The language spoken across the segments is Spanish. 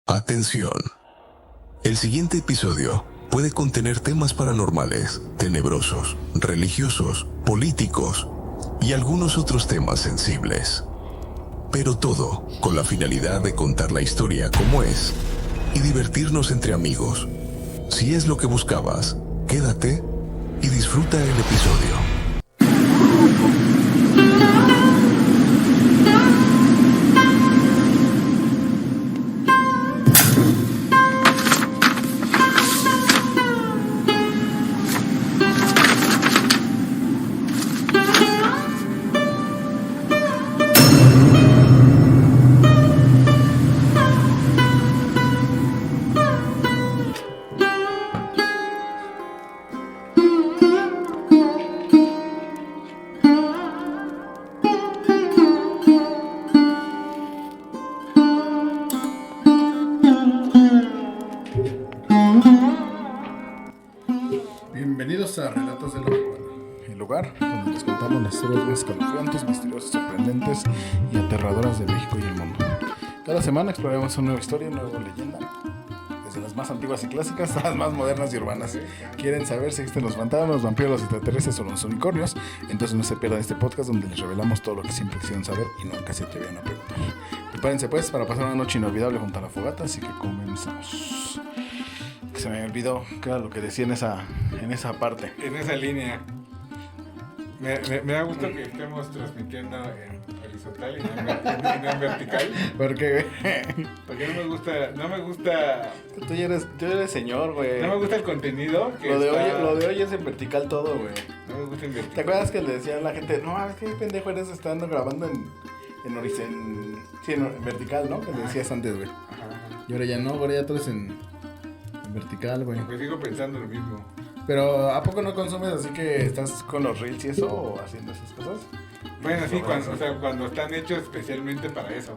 Atención. El siguiente episodio puede contener temas paranormales, tenebrosos, religiosos, políticos y algunos otros temas sensibles. Pero todo con la finalidad de contar la historia como es y divertirnos entre amigos. Si es lo que buscabas, quédate y disfruta el episodio. Bienvenidos a Relatos de la Urbana, el lugar donde les contamos las historias más escalofriantes, misteriosas, sorprendentes y aterradoras de México y el mundo. Cada semana exploramos una nueva historia, una nueva leyenda, desde las más antiguas y clásicas a las más modernas y urbanas. ¿Quieren saber si existen los fantasmas, los vampiros, los extraterrestres o los unicornios? Entonces no se pierdan este podcast donde les revelamos todo lo que siempre quisieron saber y nunca se atrevieron a preguntar. Prepárense pues para pasar una noche inolvidable junto a la fogata, así que comenzamos. Se me olvidó qué era lo que decía en esa parte. En esa línea. Me da gusto que estemos transmitiendo en horizontal y no en vertical. ¿Por qué, Porque no me gusta. Tú ya eres señor, güey. No me gusta el contenido. Que Lo de hoy es en vertical todo, güey. No me gusta en vertical. ¿Te acuerdas que le decía a la gente, no, es que pendejo eres estando grabando en vertical, ¿no? Que le decías antes, güey. Ajá. Y ahora ya no, ahora ya todo es en vertical, güey. Pues sigo pensando lo mismo. Pero ¿a poco no consumes así que estás con los reels y eso o haciendo esas cosas? Bueno, sí, cuando están hechos especialmente para eso.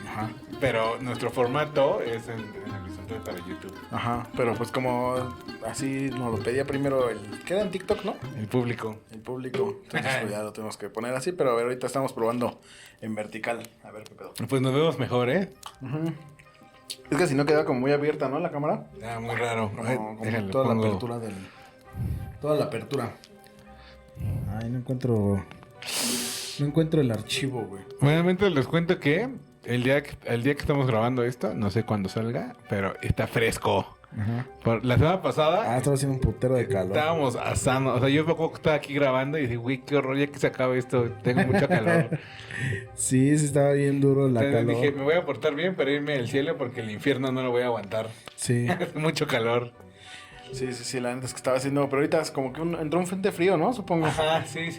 Ajá. Pero nuestro formato es en horizontal para YouTube. Ajá, pero pues como así nos lo pedía primero ¿qué era en TikTok, no? El público. El público, entonces pues ya lo tenemos que poner así, pero a ver, ahorita estamos probando en vertical, a ver qué pedo. Pues nos vemos mejor, ¿eh? Uh-huh. Es que si no queda como muy abierta, ¿no? La cámara. Ah, muy raro. Como Déjale, toda pongo. la apertura toda la apertura. Ay, no encuentro el archivo, güey. Obviamente les cuento que el día que estamos grabando esto, no sé cuándo salga, pero está fresco. Ajá. La semana pasada Estaba haciendo un putero de calor. estábamos asando. O sea, yo me acuerdo que estaba aquí grabando y dije, güey, qué horror, ya que se acabe esto, tengo mucho calor. Sí, estaba bien duro la Entonces calor. dije, me voy a portar bien para irme al cielo porque el infierno no lo voy a aguantar. Sí. Hace mucho calor. Sí, la neta es que estaba haciendo, pero ahorita es como que entró un frente frío, ¿no? Supongo. Ajá, sí.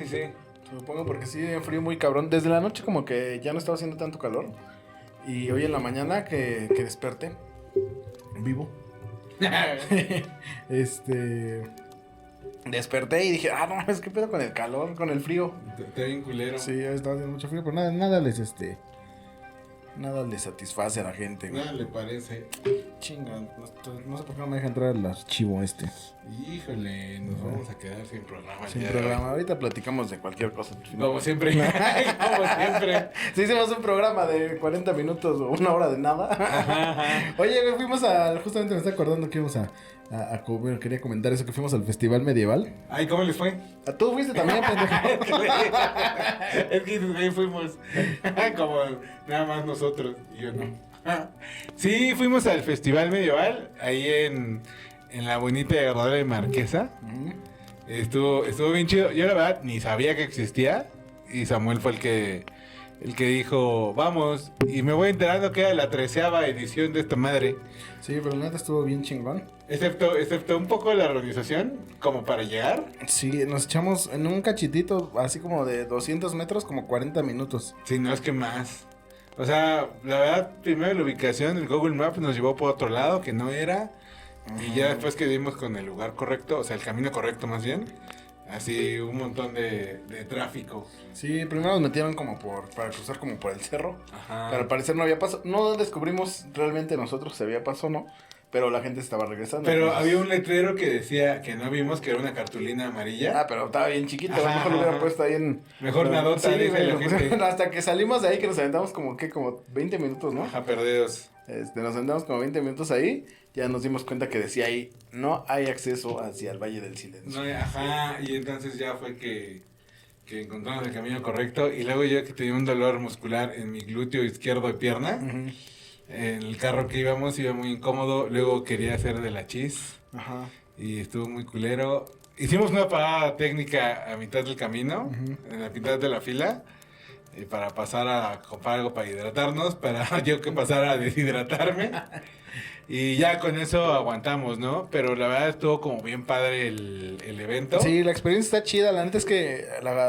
Supongo porque sí, un frío muy cabrón. Desde la noche como que ya no estaba haciendo tanto calor. Y hoy en la mañana que desperté, vivo, desperté y dije, no, es que pedo con el calor, con el frío. Está bien culero. Sí, estaba haciendo mucho frío, pero nada les satisface a la gente, güey. Nada le parece. Chinga, no sé por qué no me deja entrar el archivo Híjole, nos vamos a quedar sin programa. Sin programa, ahorita platicamos de cualquier cosa. Como siempre. Como siempre. Si hicimos un programa de 40 minutos o una hora de nada. Ajá. Oye, fuimos justamente me está acordando que íbamos a comer, quería comentar eso, que fuimos al festival medieval. Ay, ¿cómo les fue? ¿A tú fuiste también, pendejo? Es que ahí fuimos como nada más nosotros y yo no. Sí, fuimos al Festival Medieval ahí en la bonita y agradable Marquesa. Estuvo bien chido. Yo la verdad ni sabía que existía y Samuel fue el que dijo, vamos, y me voy enterando que era la 13ª edición de esta madre. Sí, pero la neta estuvo bien chingón. Excepto un poco la organización, como para llegar. Sí, nos echamos en un cachitito, así como de 200 metros, como 40 minutos. Sí, no es que más. O sea, la verdad, primero la ubicación, el Google Maps nos llevó por otro lado, que no era. Y ya después que dimos con el lugar correcto, o sea, el camino correcto más bien, así un montón de tráfico. Sí, primero nos metieron para cruzar como por el cerro. Ajá. Pero al parecer no había paso. No descubrimos realmente nosotros si había paso o no. Pero la gente estaba regresando. Pero entonces... había un letrero que decía que no vimos, que era una cartulina amarilla. Pero estaba bien chiquito. A lo mejor lo hubiera puesto ahí en... Mejor nadota, sí, dice la gente. hasta que salimos de ahí, que nos aventamos como 20 minutos, ¿no? Ajá, perdidos. Nos sentamos como 20 minutos ahí. Ya nos dimos cuenta que decía ahí, no hay acceso hacia el Valle del Silencio. No, ajá, y entonces ya fue que encontramos el camino correcto. Y luego yo que tenía un dolor muscular en mi glúteo izquierdo de pierna. Uh-huh. En el carro que íbamos iba muy incómodo. Luego quería hacer de la chis. Ajá. Y estuvo muy culero. Hicimos una parada técnica a mitad del camino, en la mitad de la fila, para pasar a comprar algo para hidratarnos, para yo que pasara a deshidratarme. Y ya con eso aguantamos, ¿no? Pero la verdad estuvo como bien padre el evento. Sí, la experiencia está chida. La neta es que,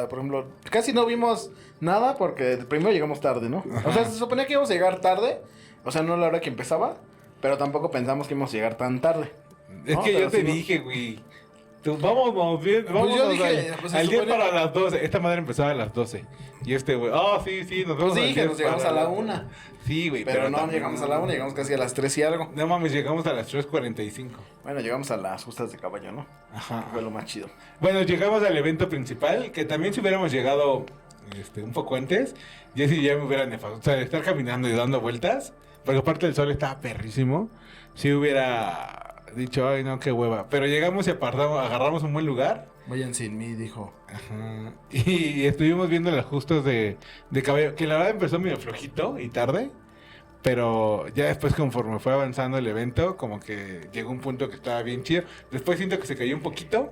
por ejemplo, casi no vimos nada porque primero llegamos tarde, ¿no? Ajá. O sea, se suponía que íbamos a llegar tarde. O sea, no a la hora que empezaba, pero tampoco pensamos que íbamos a llegar tan tarde. Es No, que pero yo te sí, dije, güey. Vámonos bien, vámonos yo dije, pues, se al 10 supone- para las 12. Esta madre empezaba a las 12. Y este güey, sí, nos vemos Pues al dije, 10 nos llegamos para a la las- 1. Sí, güey, Pero no también- llegamos a la 1, llegamos casi a las 3 y algo. No mames, llegamos a las 3:45. Bueno, llegamos a las justas de caballo, ¿no? Ajá. Fue lo más chido. Bueno, llegamos al evento principal, que también si hubiéramos llegado un poco antes, ya me hubieran nefastado. O sea, de estar caminando y dando vueltas, porque aparte el sol estaba perrísimo, si hubiera dicho, ay no, qué hueva. Pero llegamos y agarramos un buen lugar. Vayan sin mí, dijo. Ajá. Y estuvimos viendo las justas de caballo, que la verdad empezó medio flojito y tarde. Pero ya después, conforme fue avanzando el evento, como que llegó un punto que estaba bien chido. Después siento que se cayó un poquito,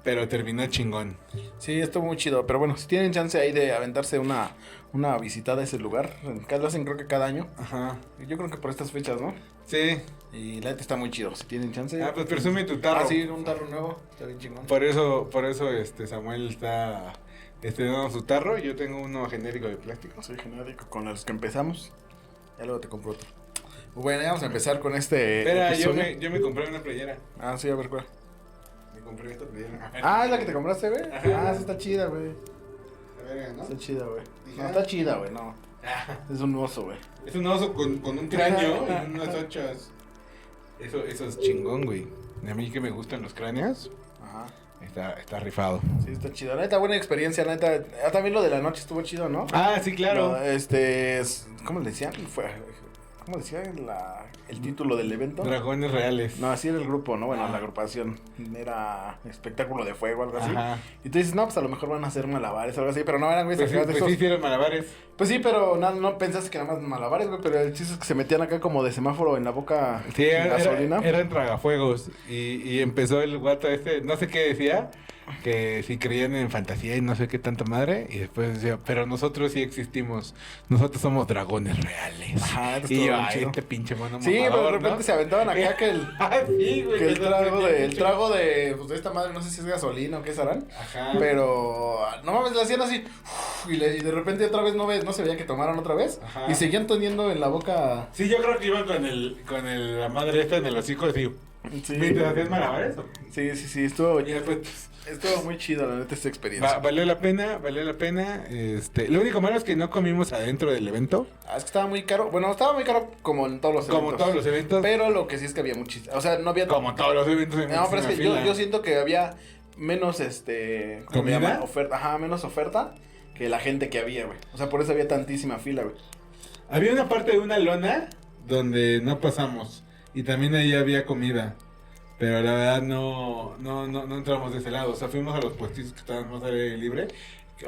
pero terminó chingón. Sí, estuvo muy chido. Pero bueno, si tienen chance ahí de aventarse una visitada a ese lugar, lo hacen creo que cada año. Ajá. Yo creo que por estas fechas, ¿no? Sí. Y la neta está muy chido. Si tienen chance. Ah, pues presume tu tarro. Ah, sí, un tarro nuevo. Está bien chingón. Por eso Samuel está dando su tarro y yo tengo uno genérico de plástico. Soy genérico con los que empezamos. Ya luego te compro otro. Bueno, ya vamos a empezar con este Espera, episodio. yo me compré una playera. Ah, sí, a ver cuál. Me compré esta playera. Ah, es la que te compraste, güey. Ajá. Ah, sí está chida, güey. A ver, ¿no? Está chida, güey. Dije, No, está chida, güey, no. Es un oso, güey. Es un oso con un cráneo y unas ochas. Eso es chingón, güey. A mí que me gustan los cráneos, Ajá. está rifado. Sí, está chido. La neta, buena experiencia, la neta. Ah, también lo de la noche estuvo chido, ¿no? Ah, sí, claro. No, ¿cómo le decían? ¿Cómo decía el título del evento? Dragones reales. No, así era el grupo, ¿no? Bueno, Ah. la agrupación. Era espectáculo de fuego, algo así. Ajá. Y tú dices, no, pues a lo mejor van a hacer malabares, algo así. Pero no eran, güey, Pues sí, sacadas de pues sí esos. hicieron malabares. Pues sí, pero no pensaste que nada más malabares, güey. Pero el chiste es que se metían acá como de semáforo en la boca Sí, sin gasolina. eran tragafuegos. Y empezó el guato no sé qué decía, que si creían en fantasía y no sé qué tanta madre. Y después decía, pero nosotros sí existimos. Nosotros somos dragones reales. Ajá, esto Y estuvo yo, bien ay, chido. este pinche mono Sí, pero de mamador, repente ¿no? se aventaban acá que el... Ah, sí, güey. Que el que trago sorprendía el mucho. trago de, pues, de esta madre, no sé si es gasolina o qué serán. Ajá. Pero no mames, le hacían así. Y de repente otra vez no se veía que tomaran otra vez. Ajá. Y seguían teniendo en la boca. Sí, yo creo que iban con la madre esta en el hocico así. Sí, ¿Mientras hacías malabares? ¿O? sí, estuvo, Y después, pues, estuvo muy chido la neta esta experiencia. valió la pena. Lo único malo es que no comimos adentro del evento. Ah, es que estaba muy caro. Bueno, estaba muy caro como en todos los eventos. Como todos los eventos. Pero lo que sí es que había muchísimo. O sea, no había. Como todos los eventos en No, pero es que fila. yo siento que había menos, ¿cómo le ¿Comida? llaman? Oferta. Ajá, menos oferta que la gente que había, güey. O sea, por eso había tantísima fila, güey. Había una parte de una lona donde no pasamos. Y también ahí había comida. Pero la verdad no entramos de ese lado. O sea, fuimos a los puestitos que estaban más al aire libre.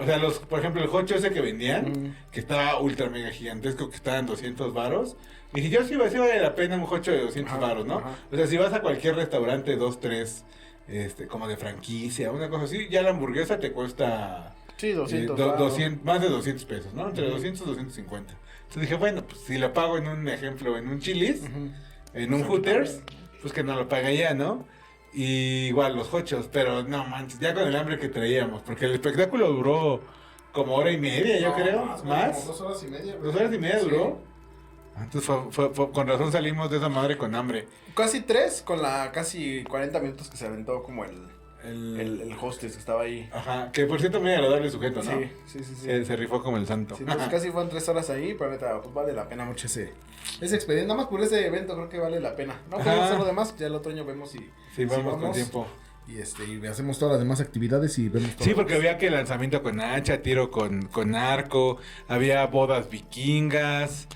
O sea, por ejemplo, el hocho ese que vendían, que estaba ultra mega gigantesco, que estaban 200 varos. Dije, yo sí vale la pena un hocho de 200 Ajá, varos, ¿no? ajá. O sea, si vas a cualquier restaurante, 2, 3, como de franquicia, una cosa así, ya la hamburguesa te cuesta Sí, 200. 200, más de 200 pesos, ¿no? Entre 200 y 250. Entonces dije, bueno, pues si lo pago en un ejemplo, en un Chili's, en un Hooters, pues que no lo pague ya, ¿no? Y igual los hochos, pero no manches, ya con el hambre que traíamos, porque el espectáculo duró como hora y media, yo creo, más. 2 horas y media, güey. 2 horas y media Sí. duró. Entonces con razón salimos de esa madre con hambre. Casi 3 con la casi 40 minutos que se aventó como el hostess que estaba ahí. Ajá, que por cierto muy agradable sujeto, ¿no? Sí. Se rifó como el santo. Sí, entonces casi fueron 3 horas ahí, pero neta, pues vale la pena mucho ese expediente. Nada más por ese evento creo que vale la pena. No Ajá. podemos hacer lo demás, ya el otro año vemos si Vamos con tiempo. Y hacemos todas las demás actividades y vemos todo. Sí, porque había que lanzamiento con hacha, tiro con arco, había bodas vikingas,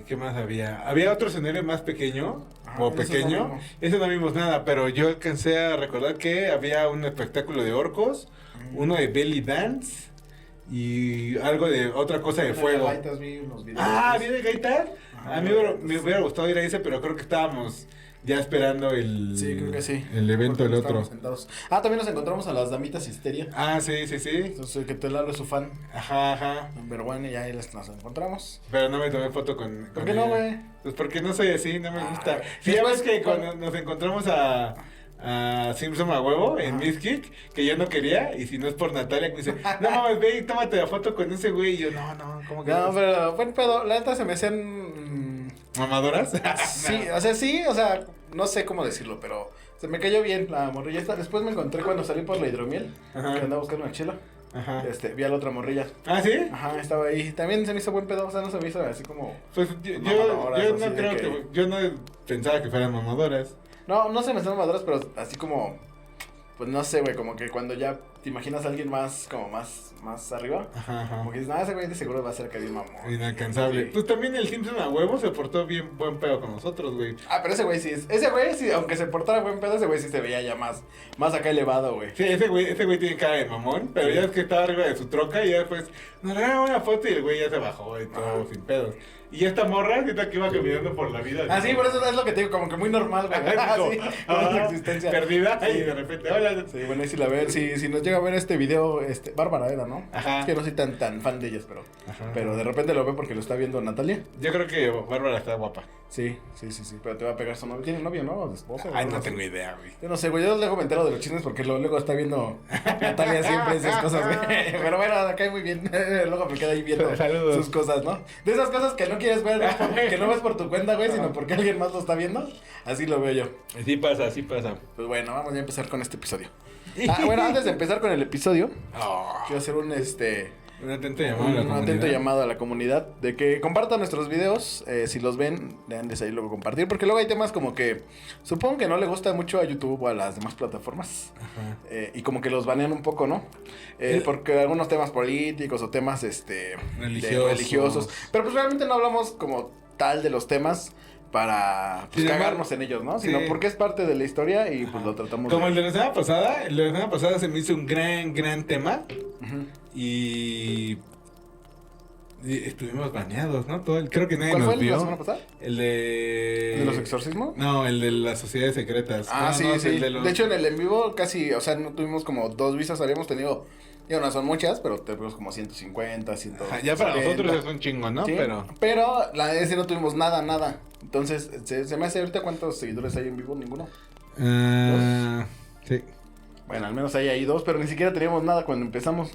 ¿Qué más había? Había otro escenario más pequeño, o ese pequeño. no vimos. Ese no vimos nada, pero yo alcancé a recordar que había un espectáculo de orcos, uno de belly dance y algo de otra cosa de fuego. Gaitas, vi unos videos. ¿vi de gaitas? Ajá, A mí me hubiera gustado ir a ese, pero creo que estábamos ya esperando Sí, creo que sí. el evento Porque del otro. estábamos sentados. También nos encontramos a las damitas Histeria. Sí. Entonces, que Lalo es su fan. Ajá. Pero bueno, ya ahí nos encontramos. Pero no me tomé foto con... ¿Por con qué no, ella. güey? Pues porque no soy así, no me gusta. Sí, ya después, ves que cuando- cuando nos encontramos a Simpson a huevo en Miskik, que yo no quería, y si no es por Natalia, que me dice, no mames, ve y tómate la foto con ese güey. Y yo, no, ¿cómo que No, no? pero buen pedo. La neta se me hacían. ¿Mamadoras? Sí, o sea, no sé cómo decirlo, pero se me cayó bien la morrilla esta. Después me encontré cuando salí por la hidromiel, Ajá. que andaba buscando una chela. Ajá. Vi a la otra morrilla. ¿Ah, sí? Ajá, estaba ahí. También se me hizo buen pedo, o sea, no se me hizo así como. Pues yo Mamadoras, no así de creo que- que... Yo no pensaba que fueran mamadoras. No se me hicieron maduras, pero así como. Pues no sé, güey, como que cuando ya te imaginas a alguien más, como más arriba, Ajá. como que dices, ese güey de seguro va a ser que bien mamón. Inalcanzable. Sí. Pues también el Simpson a huevo se portó bien buen pedo con nosotros, güey. Pero ese güey sí, aunque se portara buen pedo, ese güey sí se veía ya más acá elevado, güey. Sí, ese güey tiene cara de mamón, pero ya es que estaba arriba de su troca y ya después nos regalaba una foto y el güey ya se bajó y todo sin pedos. Y esta morra, siento que iba caminando por la vida. Sí, por eso es lo que te digo, como que muy normal, güey. Así como, Sí, como su existencia. perdida Sí. y de repente, hola. Sí, bueno, ahí sí la ven, si nos llega a ver este video, Bárbara era, ¿no? Ajá. Es que no soy tan fan de ellas, pero de repente lo ve porque lo está viendo Natalia. Yo creo que Bárbara está guapa. Sí, pero te va a pegar su novio. ¿Tiene novio, no? ¿O esposo? Ay, ¿O no algo tengo así? idea, güey. Yo no sé, güey, yo luego me entero de los chismes porque luego está viendo Natalia siempre esas cosas, güey. Pero bueno, acá muy bien. Luego me queda ahí viendo Saludos. sus cosas, ¿no? De esas cosas que no quieres ver, que no ves por tu cuenta, güey, sino porque alguien más lo está viendo. Así lo veo yo. Sí pasa, sí pasa. Pues bueno, vamos ya a empezar con este episodio. Bueno, antes de empezar con el episodio, quiero hacer un atento llamado a la un comunidad. atento llamado a la comunidad de que compartan nuestros videos. Si los ven, denles ahí luego compartir. Porque luego hay temas como que supongo que no le gusta mucho a YouTube o a las demás plataformas. Ajá. Y como que los banean un poco, ¿no? Porque algunos temas políticos o temas religiosos. Pero pues realmente no hablamos como tal de los temas para Sin embargo, cagarnos en ellos, ¿no? Sino sí. porque es parte de la historia y pues lo tratamos Como de... el de la semana pasada, el de la semana pasada se me hizo un gran tema Ujú. y estuvimos baneados, ¿no? Creo que nadie ¿Cuál fue nos el de la vio. semana pasada? El de... ¿El de los exorcismos? No, el de las sociedades secretas. No, Sí, no, sí. el de los- De hecho, en el en vivo casi, o sea, no tuvimos como 2 visas, habíamos tenido, ya no son muchas, pero tuvimos como 150, 100. Ajá, ya para nosotros es un chingo, ¿no? Sí, pero la de ese no tuvimos nada. Entonces, se me hace ahorita cuántos seguidores hay en vivo, ninguno. Sí. Bueno, al menos ahí 2, pero ni siquiera teníamos nada cuando empezamos.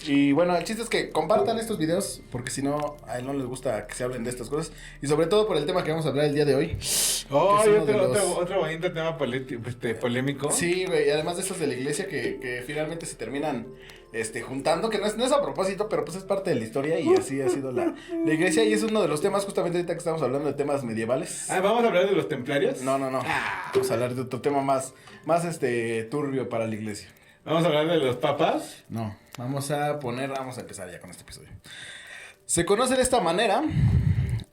Y bueno, el chiste es que compartan estos videos, porque si no, a él no les gusta que se hablen de estas cosas. Y sobre todo por el tema que vamos a hablar el día de hoy. Oh, Que y es uno de los- otro bonito tema polémico. Sí, güey, y además de esos de la iglesia que finalmente se terminan juntando, que no es a propósito, pero pues es parte de la historia y así ha sido la iglesia. Y es uno de los temas, justamente ahorita que estamos hablando de temas medievales. ¿Vamos a hablar de los templarios? No. Vamos a hablar de otro tema más turbio para la iglesia. ¿Vamos a hablar de los papas? No, vamos a empezar ya con este episodio. Se conoce de esta manera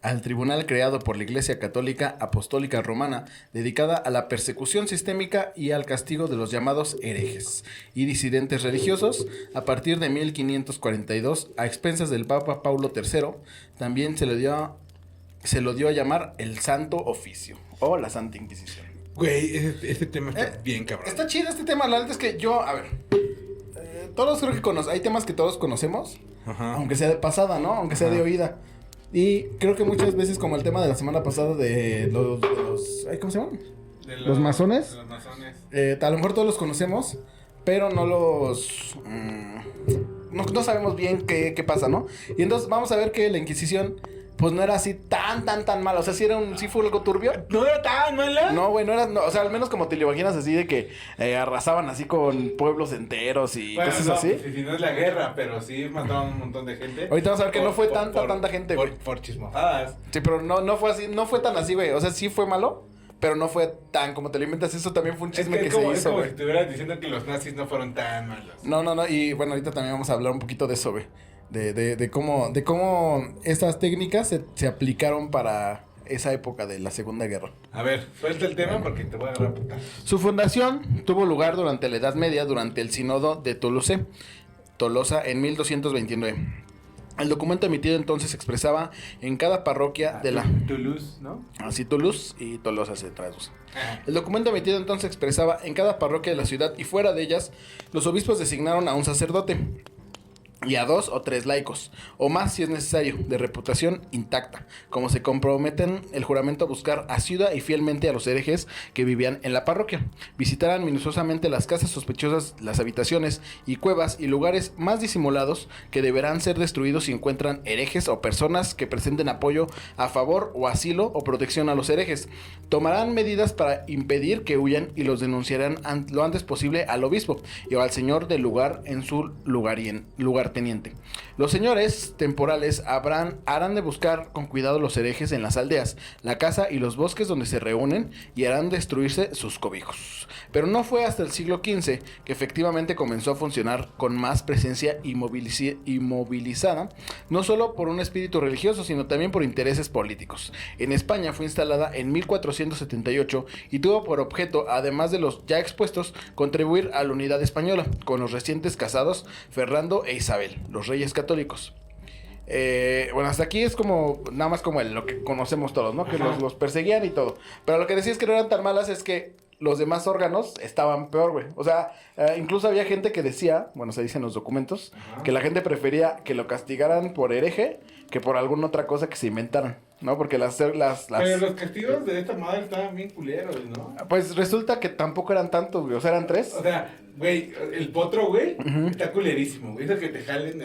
al tribunal creado por la Iglesia Católica Apostólica Romana, dedicada a la persecución sistémica y al castigo de los llamados herejes y disidentes religiosos, a partir de 1542, a expensas del Papa Paulo III, también se lo dio a llamar el Santo Oficio, o la Santa Inquisición. Güey, este tema está bien cabrón. Está chido este tema, la neta es que yo, a ver, todos creo que hay temas que todos conocemos, Ajá. aunque sea de pasada, ¿no? Aunque sea de oída. Y creo que muchas veces, como el tema de la semana pasada de los ¿cómo se llaman? De ¿Los masones? de los masones. A lo mejor todos los conocemos, pero no no sabemos bien qué pasa, ¿no? Y entonces vamos a ver que la Inquisición, pues no era así tan mala. O sea, sí fue algo turbio. ¿No era tan mala? No, güey, o sea, al menos como te lo imaginas así de que arrasaban así con pueblos enteros y Bueno, cosas no, así. pues, si no es la guerra, pero sí mataron un montón de gente. Ahorita vamos a ver que no fue tanta gente, güey. Por chismosadas. Sí, pero no fue así, no fue tan así, güey. O sea, sí fue malo, pero no fue tan como te lo inventas. Eso también fue un chisme que se es hizo, como güey. si estuvieras diciendo que los nazis no fueron tan malos. No. Y bueno, ahorita también vamos a hablar un poquito de eso, güey. de cómo estas técnicas se aplicaron para esa época de la Segunda Guerra. A ver, suelta el tema porque te voy a agarrar puta. Su fundación tuvo lugar durante la Edad Media, durante el Sínodo de Tolosa en 1229. El documento emitido entonces expresaba en cada parroquia de la... Toulouse, ¿no? Así Toulouse y Tolosa se traduce. El documento emitido entonces expresaba en cada parroquia de la ciudad y fuera de ellas, los obispos designaron a un sacerdote y a 2 o 3 laicos, o más si es necesario, de reputación intacta, como se comprometen el juramento a buscar asiduo y fielmente a los herejes que vivían en la parroquia, visitaran minuciosamente las casas sospechosas, las habitaciones y cuevas y lugares más disimulados que deberán ser destruidos si encuentran herejes o personas que presenten apoyo a favor o asilo o protección a los herejes. Tomarán medidas para impedir que huyan y los denunciarán lo antes posible al obispo y al señor del lugar en su lugarteniente. Los señores temporales harán de buscar con cuidado los herejes en las aldeas, la casa y los bosques donde se reúnen y harán destruirse sus cobijos. Pero no fue hasta el siglo XV que efectivamente comenzó a funcionar con más presencia inmovilizada, no solo por un espíritu religioso, sino también por intereses políticos. En España fue instalada en 1478 y tuvo por objeto, además de los ya expuestos, contribuir a la unidad española, con los recientes casados Fernando e Isabel, los reyes católicos. Bueno, hasta aquí es como nada más como lo que conocemos todos, ¿no? Que los perseguían y todo. Pero lo que decís que no eran tan malas es que los demás órganos estaban peor, güey. O sea, incluso había gente que decía, bueno, se dice en los documentos, que la gente prefería que lo castigaran por hereje que por alguna otra cosa que se inventaran, ¿no? Porque Pero los castigos de esta madre estaban bien culeros, ¿no? Pues resulta que tampoco eran tantos, güey. O sea, eran 3. O sea, güey, el potro, güey, está culerísimo, güey. Eso que te jalen,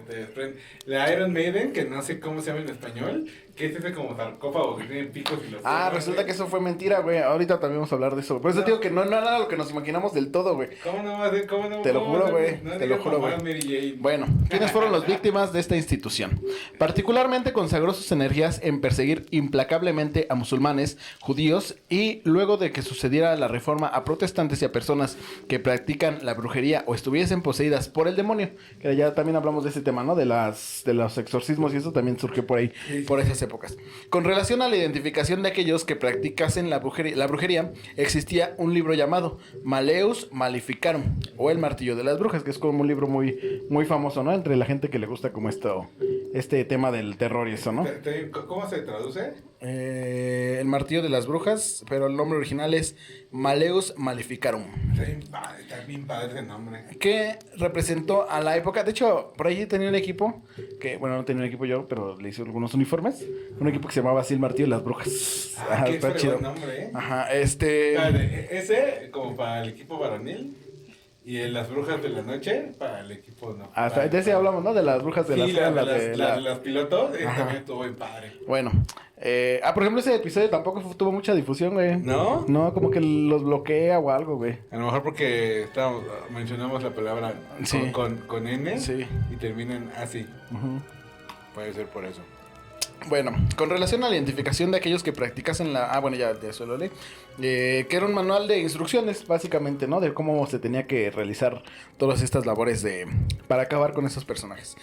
te desprenden. La Iron Maiden, que no sé cómo se llama en español, que es ese como sarcófago que tiene picos y los... Resulta que eso fue mentira, güey. Ahorita también vamos a hablar de eso. Por eso te digo que no era lo que nos imaginamos del todo, güey. ¿Cómo no va a ser? ¿Cómo no? Te lo juro, güey. Te lo juro, güey. Bueno, ¿quiénes fueron las víctimas de esta institución? Particularmente consagró sus energías en perseguir implacablemente a musulmanes, judíos y luego de que sucediera la reforma a protestantes y a personas que practican la brujería o estuviesen poseídas por el demonio, que ya también hablamos de ese tema, ¿no? De los exorcismos y eso también surgió por ahí, por esas épocas. Con relación a la identificación de aquellos que practicasen la brujería, existía un libro llamado Malleus Maleficarum o El Martillo de las Brujas, que es como un libro muy, muy famoso, ¿no? Entre la gente que le gusta como este tema del terror y eso, ¿no? ¿Cómo se traduce? El Martillo de las Brujas, pero el nombre original es Malleus Maleficarum. Está bien padre ese nombre. Que representó a la época. De hecho, por ahí tenía un equipo que, bueno, no tenía un equipo yo, pero le hice algunos uniformes. Un equipo que se llamaba así El Martillo de las Brujas. Qué está chido. Nombre, ¿eh? Ajá, ese como para el equipo varonil. Y en las brujas de la noche, para el equipo no. Hasta de ese hablamos, ¿no? De las brujas de sí, de los pilotos, también estuvo bien padre. Bueno, por ejemplo, ese episodio tampoco tuvo mucha difusión, güey. ¿No? No, como que los bloquea o algo, güey. A lo mejor porque mencionamos la palabra con N y terminan así. Puede ser por eso. Bueno, con relación a la identificación de aquellos que practicasen bueno, ya eso lo leí. Que era un manual de instrucciones, básicamente, ¿no? De cómo se tenía que realizar todas estas labores para acabar con esos personajes.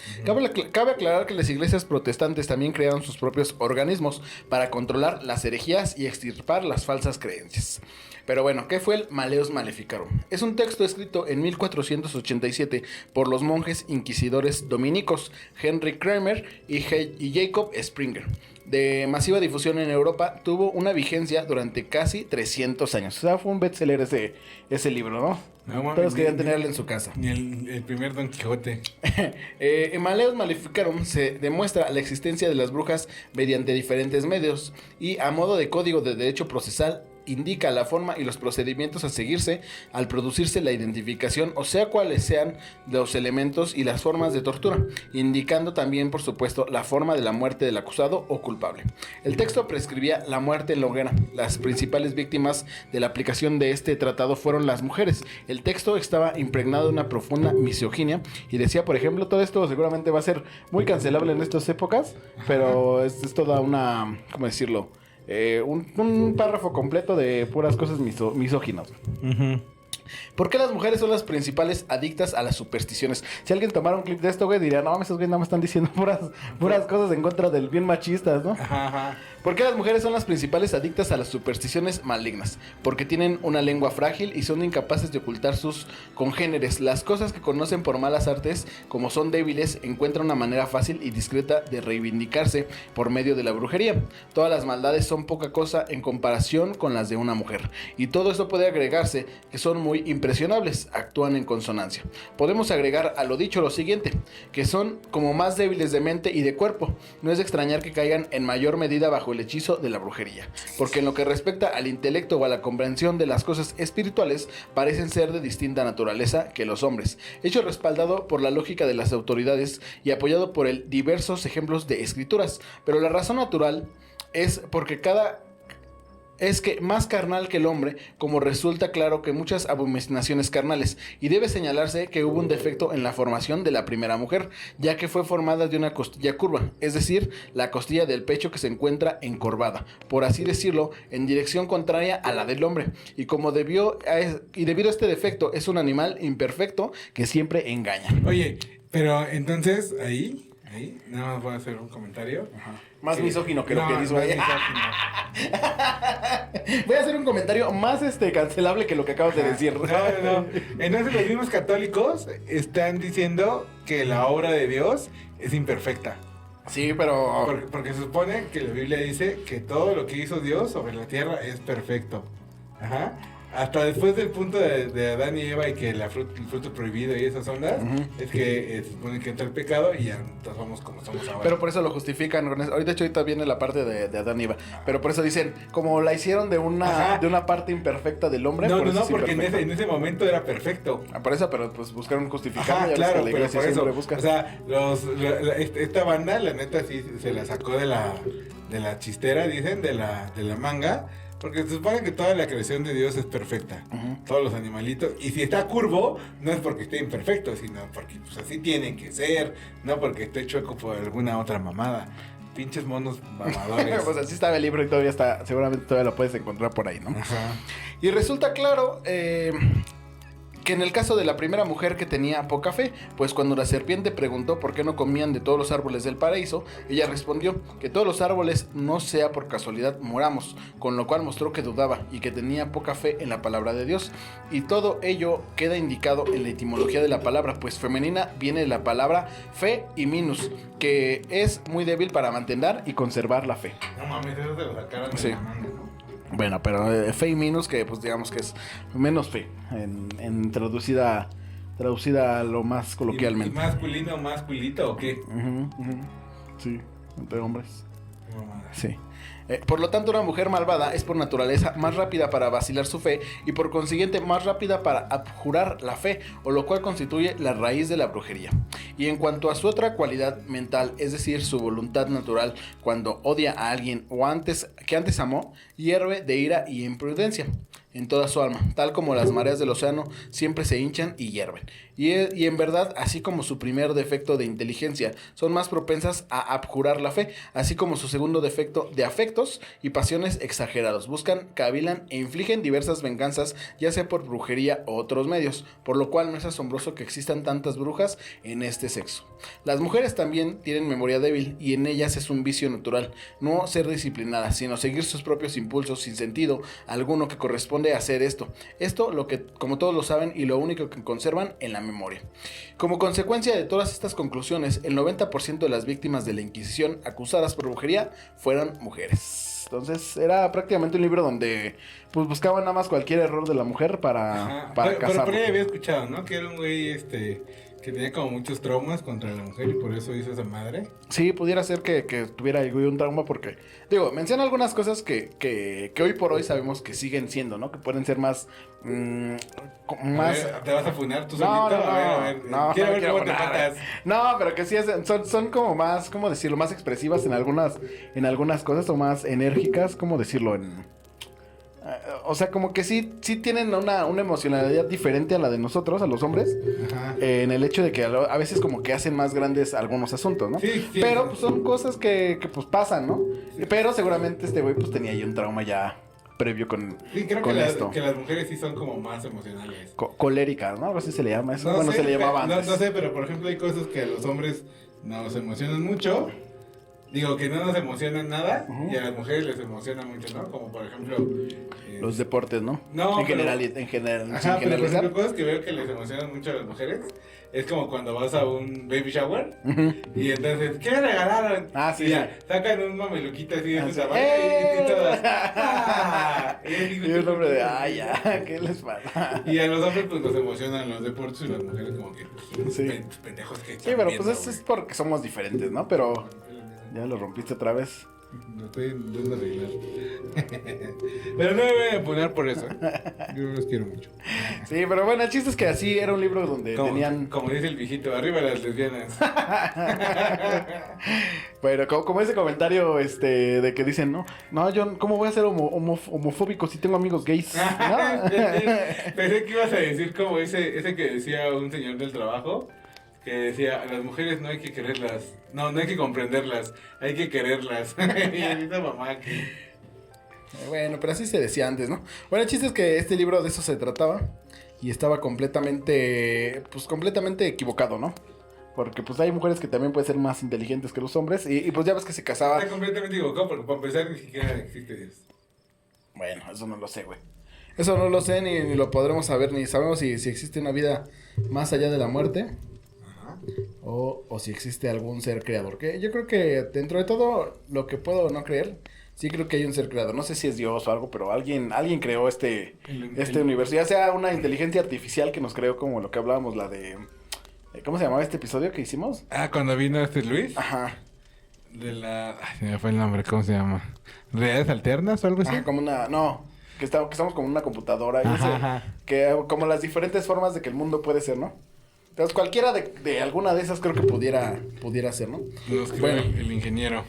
Cabe aclarar que las iglesias protestantes también crearon sus propios organismos para controlar las herejías y extirpar las falsas creencias. Pero bueno, ¿qué fue el Malleus Maleficarum? Es un texto escrito en 1487 por los monjes inquisidores dominicos Henry Kramer y Jacob Springer. De masiva difusión en Europa, tuvo una vigencia durante casi 300 años. O sea, fue un bestseller ese libro, ¿no? Todos querían tenerlo en su casa. Ni el primer Don Quijote. En Malleus Maleficarum se demuestra la existencia de las brujas mediante diferentes medios y a modo de código de derecho procesal indica la forma y los procedimientos a seguirse al producirse la identificación, o sea cuáles sean los elementos y las formas de tortura, indicando también, por supuesto, la forma de la muerte del acusado o culpable. El texto prescribía la muerte en la hoguera. Las principales víctimas de la aplicación de este tratado fueron las mujeres. El texto estaba impregnado de una profunda misoginia y decía, por ejemplo, todo esto seguramente va a ser muy cancelable en estas épocas, pero es toda una, ¿cómo decirlo? Un párrafo completo de puras cosas misóginas. ¿Por qué las mujeres son las principales adictas a las supersticiones? Si alguien tomara un clip de esto, güey, diría, no, esos güeyes nada más están diciendo puras cosas en contra del bien machistas, ¿no? Ajá. ¿Por qué las mujeres son las principales adictas a las supersticiones malignas? Porque tienen una lengua frágil y son incapaces de ocultar sus congéneres. Las cosas que conocen por malas artes, como son débiles, encuentran una manera fácil y discreta de reivindicarse por medio de la brujería. Todas las maldades son poca cosa en comparación con las de una mujer. Y todo esto puede agregarse que son muy impresionables, actúan en consonancia. Podemos agregar a lo dicho lo siguiente, que son como más débiles de mente y de cuerpo. No es de extrañar que caigan en mayor medida bajo el hechizo de la brujería, porque en lo que respecta al intelecto o a la comprensión de las cosas espirituales, parecen ser de distinta naturaleza que los hombres, hecho respaldado por la lógica de las autoridades y apoyado por el diversos ejemplos de escrituras, pero la razón natural es porque es que más carnal que el hombre, como resulta claro que muchas abominaciones carnales, y debe señalarse que hubo un defecto en la formación de la primera mujer, ya que fue formada de una costilla curva, es decir, la costilla del pecho que se encuentra encorvada, por así decirlo, en dirección contraria a la del hombre, y debido a este defecto es un animal imperfecto que siempre engaña. Oye, pero entonces ahí, nada más voy a hacer un comentario. Ajá. Más misógino que lo que dice. Voy a hacer un comentario más cancelable que lo que acabas de decir. No. Entonces los mismos católicos están diciendo que la obra de Dios es imperfecta. Sí, pero... Porque se supone que la Biblia dice que todo lo que hizo Dios sobre la tierra es perfecto. Ajá. Hasta después del punto de Adán y Eva y que el fruto prohibido y esas ondas, es que se supone que entra el pecado y ya todos somos como somos ahora. Pero por eso lo justifican. Ahorita viene la parte de Adán y Eva. Pero por eso dicen, como la hicieron de una parte imperfecta del hombre. No, porque en ese momento era perfecto. Por eso, pero pues buscaron justificar. Claro, pero por eso. Busca. O sea, esta banda, la neta, sí se la sacó de la chistera, dicen, de la manga. Porque se supone que toda la creación de Dios es perfecta. Todos los animalitos. Y si está curvo, no es porque esté imperfecto, sino porque pues, así tienen que ser. No porque esté chueco por alguna otra mamada. Pinches monos mamadores. Pues así estaba el libro y todavía está. Seguramente todavía lo puedes encontrar por ahí, ¿no? Ajá. Y resulta claro que en el caso de la primera mujer que tenía poca fe, pues cuando la serpiente preguntó por qué no comían de todos los árboles del paraíso, ella respondió que todos los árboles no sea por casualidad moramos, con lo cual mostró que dudaba y que tenía poca fe en la palabra de Dios. Y todo ello queda indicado en la etimología de la palabra, pues femenina viene de la palabra fe y minus, que es muy débil para mantener y conservar la fe. No mames, eso se lo sacaron de la manga, ¿no? Bueno, pero fe y minus, que pues digamos que es menos fe, en traducida a lo más coloquialmente. ¿Y masculino o masculito o qué? Sí, entre hombres. Mamada. Sí. Por lo tanto, una mujer malvada es por naturaleza más rápida para vacilar su fe y por consiguiente más rápida para abjurar la fe, o lo cual constituye la raíz de la brujería. Y en cuanto a su otra cualidad mental, es decir, su voluntad natural, cuando odia a alguien que antes amó, hierve de ira y imprudencia en toda su alma, tal como las mareas del océano siempre se hinchan y hierven. Y en verdad, así como su primer defecto de inteligencia, son más propensas a abjurar la fe, así como su segundo defecto de afectos y pasiones exagerados. Buscan, cavilan e infligen diversas venganzas, ya sea por brujería o otros medios, por lo cual no es asombroso que existan tantas brujas en este sexo. Las mujeres también tienen memoria débil y en ellas es un vicio natural, no ser disciplinadas, sino seguir sus propios impulsos sin sentido alguno que corresponde a hacer esto, lo que como todos lo saben y lo único que conservan en la memoria. Como consecuencia de todas estas conclusiones, el 90% de las víctimas de la Inquisición acusadas por brujería fueron mujeres. Entonces era prácticamente un libro donde pues buscaban nada más cualquier error de la mujer para pero casarla. por ahí había escuchado, ¿no? Que era un güey que tenía como muchos traumas contra la mujer y por eso hizo esa madre. Sí, pudiera ser que tuviera un trauma porque, digo, menciona algunas cosas que hoy por hoy sabemos que siguen siendo, ¿no? Que pueden ser más... ¿Te vas a funar tú No, solito? A ver. Quiero ver cómo te funar. patas. No, pero que sí son como más, ¿cómo decirlo? Más expresivas en algunas cosas o más enérgicas, ¿cómo decirlo? O sea, como que sí tienen una emocionalidad diferente a la de nosotros, a los hombres. Ajá. En el hecho de que a veces como que hacen más grandes algunos asuntos, ¿no? Sí, pero pues son cosas que pues pasan, ¿no? Sí. Pero seguramente este güey pues tenía ahí un trauma ya previo con, Sí, creo con que, esto. que las mujeres sí son como más emocionales. Coléricas, ¿no? Algo así se le llama eso. No Bueno, sé, se le llamaba no, antes. no sé, pero por ejemplo hay cosas que a los hombres nos emocionan mucho. Digo, que no nos emocionan nada y a las mujeres les emociona mucho, ¿no? Como por ejemplo... Los deportes, ¿no? No, en pero- general, en general, Ajá, sin pero por generalizar. ejemplo, cosas que veo que les emocionan mucho a las mujeres es como cuando vas a un baby shower y entonces, ¿qué me regalaron? Ah, sí, Y ya, sí. sacan un mameluquito así de Ah, tu sí. tamaño y todas. ¡Ah! Y el nombre de, ay, ya, ¿qué les pasa? Y a los hombres pues nos emocionan los deportes y las mujeres como que Sí. pendejos que Sí, están pero viendo, pues es güey. porque somos diferentes, ¿no? Pero ya lo rompiste otra vez. Lo estoy intentando arreglar. Pero no me voy a poner por eso. Yo los quiero mucho. Sí, pero bueno, el chiste es que así era un libro donde tenían... Como dice el viejito, arriba las lesbianas. Pero como ese comentario de que dicen, no, yo, ¿cómo voy a ser homofóbico si tengo amigos gays? ¿No? Pensé que ibas a decir como ese que decía un señor del trabajo, que decía, a las mujeres no hay que quererlas, no hay que comprenderlas, hay que quererlas. Y ahorita mamá que... Bueno, pero así se decía antes, ¿no? Bueno, el chiste es que este libro de eso se trataba y estaba completamente equivocado, ¿no? Porque pues hay mujeres que también pueden ser más inteligentes que los hombres y pues ya ves que se casaba... Está completamente equivocado porque para empezar ni siquiera existe Dios. Bueno, eso no lo sé, güey. Eso no lo sé ni lo podremos saber, ni sabemos si existe una vida más allá de la muerte. Ajá. O si existe algún ser creador. Que yo creo que dentro de todo lo que puedo no creer, sí creo que hay un ser creador. No sé si es Dios o algo, pero alguien creó este universo. Ya sea una inteligencia artificial que nos creó como lo que hablábamos, la de... ¿Cómo se llamaba este episodio que hicimos? Ah, cuando vino Luis. Ajá. De la... Ay, se me fue el nombre, ¿cómo se llama? ¿Realidades alternas o algo así? Ajá, como una... No, que estamos como una computadora. Y Ajá, ese- ajá. Que como las diferentes formas de que el mundo puede ser, ¿no? Entonces cualquiera de alguna de esas creo que pudiera ser, ¿no? Nos creó Bueno. el ingeniero.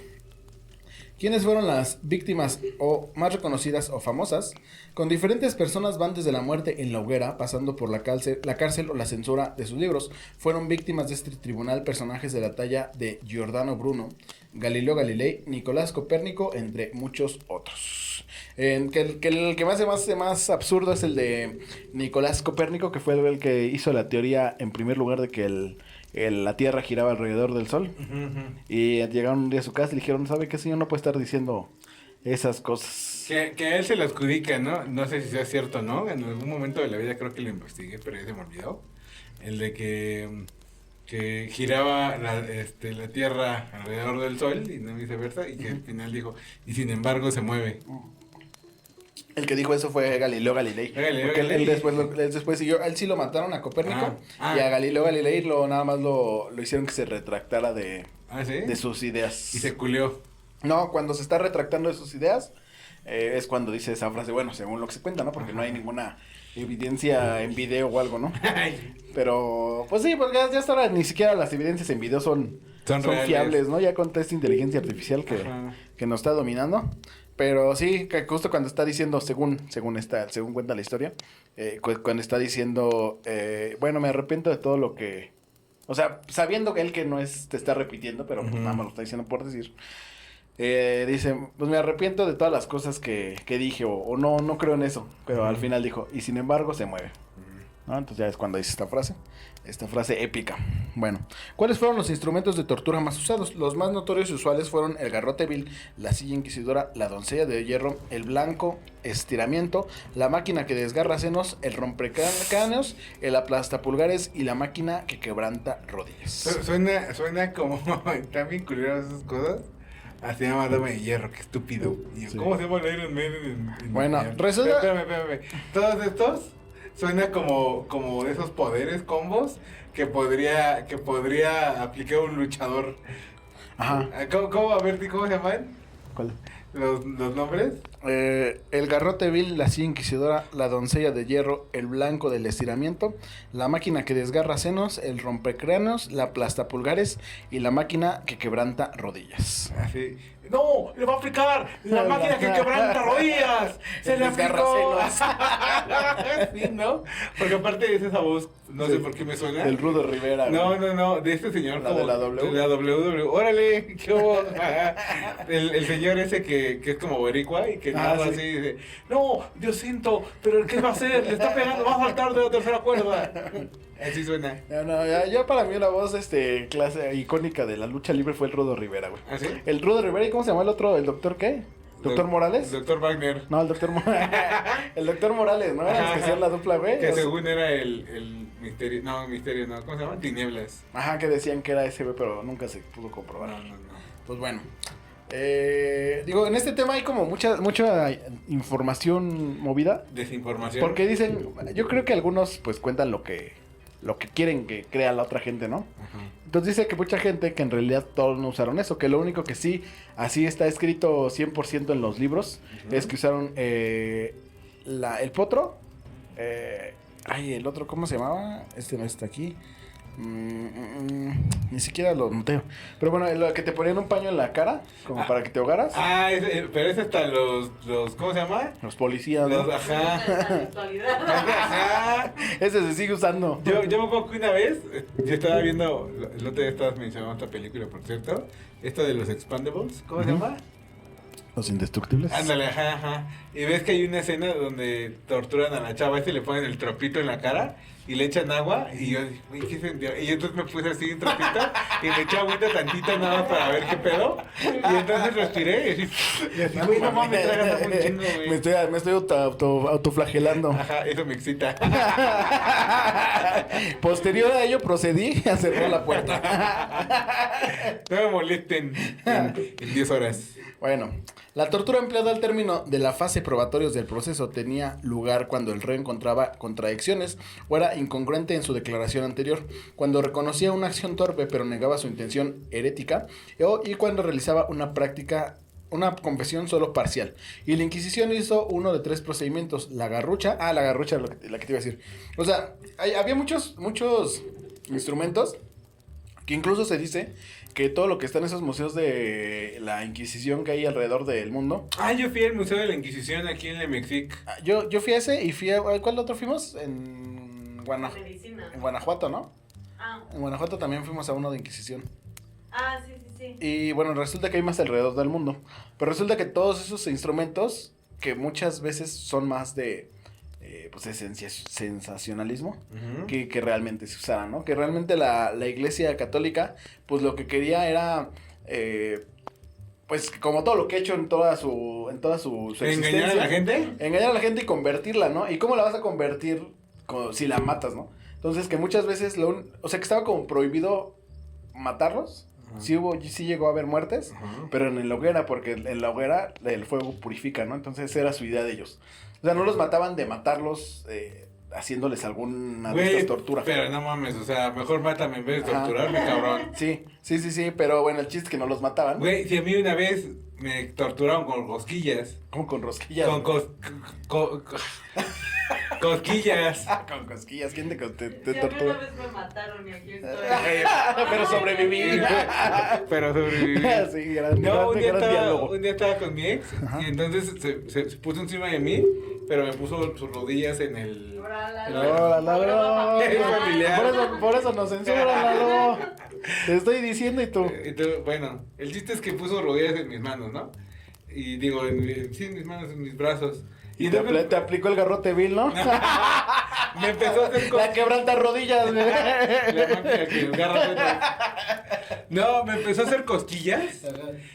¿Quiénes fueron las víctimas o más reconocidas o famosas? Con diferentes personas van desde la muerte en la hoguera, pasando por la cárcel o la censura de sus libros. Fueron víctimas de este tribunal personajes de la talla de Giordano Bruno, Galileo Galilei, Nicolás Copérnico, entre muchos otros. El que me hace más absurdo es el de Nicolás Copérnico, que fue el que hizo la teoría en primer lugar de que la Tierra giraba alrededor del Sol. Y llegaron un día a su casa y le dijeron, ¿sabe qué, señor? No puede estar diciendo esas cosas. Que a él se lo adjudica, ¿no? No sé si sea cierto o no. En algún momento de la vida creo que lo investigué, pero ya se me olvidó. El de que giraba la Tierra alrededor del Sol y no viceversa. Y que al final dijo, y sin embargo se mueve. El que dijo eso fue Galileo Galilei. Galileo Porque Galilei. él después siguió. Él sí lo mataron a Copérnico. Ah. Y a Galileo Galilei nada más lo hicieron que se retractara de ¿Ah, sí? sus ideas. Y se culió. No, cuando se está retractando de sus ideas, es cuando dice esa frase, bueno, según lo que se cuenta, ¿no? Porque no hay ninguna evidencia en video o algo, ¿no? Pero, pues sí, porque ya hasta ahora ni siquiera las evidencias en video son reales. fiables, ¿no? Ya con toda esta inteligencia artificial Ajá. que nos está dominando. Pero sí, que justo cuando está diciendo, según cuenta la historia, cuando está diciendo, bueno, me arrepiento de todo lo que... O sea, sabiendo que él que no te está repitiendo, pero pues nada más lo está diciendo por decir. Dice, pues me arrepiento de todas las cosas que dije o no creo en eso. Pero al final dijo, y sin embargo se mueve. ¿No? Entonces ya es cuando dice esta frase épica. Bueno, ¿cuáles fueron los instrumentos de tortura más usados? Los más notorios y usuales fueron el garrote vil, la silla inquisidora, la doncella de hierro, el blanco estiramiento, la máquina que desgarra senos, el rompecráneos, el aplastapulgares y la máquina que quebranta rodillas. Suena como... Están bien culeras esas cosas. Así se llama Dama de Hierro, qué estúpido. Y yo, Sí. ¿cómo se llama el Iron Man en Bueno, español? resulta- Espérame. Todos estos suena como de esos poderes, combos, que podría aplicar un luchador. Ajá. ¿Cómo? A ver, ¿cómo se llaman ¿Cuál? los nombres? El garrote vil, la silla inquisidora, la doncella de hierro, el blanco del estiramiento, la máquina que desgarra senos, el rompecráneos, la aplastapulgares y la máquina que quebranta rodillas. Así. No, le va a aplicar la máquina que quebranta rodillas. Se le aplicó. Sí, ¿no? Porque aparte es esa voz, no sé por qué me suena. El Rudo Rivera. No, de este señor. La de la W. La WWE. Órale, qué hubo. El señor ese que es como boricua y que nada así dice, no, Dios siento, pero ¿qué va a hacer? Le está pegando, va a saltar de la tercera cuerda. Así suena. Ya para mí la voz clase icónica de la lucha libre fue el Rudo Rivera, güey. ¿Ah, sí? El Rudo Rivera, ¿y cómo se llama el otro? ¿El doctor qué? ¿Doctor Morales? Doctor Wagner. No, el doctor Morales. El doctor Morales, ¿no? Era el que hacía la dupla, güey. Que según era el misterio. No, misterio no. ¿Cómo se llama? Tinieblas. Ajá, que decían que era ese, güey, pero nunca se pudo comprobar. No. Pues bueno. Digo, en este tema hay como mucha información movida. Desinformación. Porque dicen, yo creo que algunos pues cuentan lo que quieren que crea la otra gente, ¿no? Ajá. Entonces dice que mucha gente que en realidad todos no usaron eso, que lo único que sí, así está escrito 100% en los libros, es que usaron el potro, el otro, ¿cómo se llamaba? Este no está aquí. Ni siquiera lo noté. Pero bueno, lo que te ponían un paño en la cara, como para que te ahogaras. Pero es hasta los ¿cómo se llama? Los policías, ¿no? Ajá. Ese se sigue usando. Yo me acuerdo que una vez, yo estaba viendo, el otro día estabas mencionando otra película, por cierto, esto de los Expandables, ¿cómo se llama? Los indestructibles. Ándale, ajá. Y ves que hay una escena donde torturan a la chava y le ponen el tropito en la cara y le echan agua y yo dije, uy, ¿qué sentido? Y entonces me puse así un tropito y me eché agüita tantita nada más para ver qué pedo. Y entonces respiré y así, güey, no mames, tragas un chingo, güey. Me estoy autoflagelando. Ajá, eso me excita. Posterior a ello procedí a cerrar la puerta. No me molesten en 10 horas. Bueno, la tortura empleada al término de la fase probatorios del proceso tenía lugar cuando el reo encontraba contradicciones o era incongruente en su declaración anterior, cuando reconocía una acción torpe pero negaba su intención herética y cuando realizaba una confesión solo parcial. Y la Inquisición hizo uno de 3 procedimientos, la garrucha, la que te iba a decir. O sea, había muchos instrumentos que incluso se dice que todo lo que está en esos museos de la Inquisición que hay alrededor del mundo. Yo fui al Museo de la Inquisición aquí en Lemexic. Yo fui a ese y fui a... ¿Cuál otro fuimos? En Guanajuato, ¿no? En Guanajuato también fuimos a uno de Inquisición. Sí. Y bueno, resulta que hay más alrededor del mundo. Pero resulta que todos esos instrumentos, que muchas veces son más de sensacionalismo, Uh-huh. que realmente se usaran, ¿no? Que realmente la Iglesia Católica, pues lo que quería era, pues como todo lo que ha hecho en toda su existencia. ¿Engañar a la gente? Engañar a la gente y convertirla, ¿no? ¿Y cómo la vas a convertir si la matas, ¿no? Entonces que muchas veces, que estaba como prohibido matarlos. Uh-huh. Sí llegó a haber muertes, Uh-huh. pero en la hoguera, porque en la hoguera el fuego purifica, ¿no? Entonces era su idea de ellos. O sea, no los mataban de matarlos haciéndoles alguna de estas torturas. Pero no mames, o sea, mejor mátame en vez de torturarme, cabrón. Sí, pero bueno, el chiste es que no los mataban. Güey, si a mí una vez me torturaron con cosquillas. ¿Cómo con rosquillas? Con cosquillas. Con cosquillas, ¿quién te Sí, a mí torturó? una vez me mataron y aquí estoy. Pero sobreviví. Pero sobreviví. Sí, gran diálogo. Un día estaba con mi ex. Ajá. Y entonces se puso encima de mí, pero me puso sus rodillas en el... Lalo. Es familiar. Por eso nos censuran, Lalo. Te estoy diciendo y tú. Entonces, bueno, el chiste es que puso rodillas en mis manos, ¿no? Y digo, en mis manos, en mis brazos. Y entonces Te aplicó el garrote vil, ¿no? me empezó a hacer La quebranta rodillas, güey. La máquina que agarra. No, me empezó a hacer cosquillas.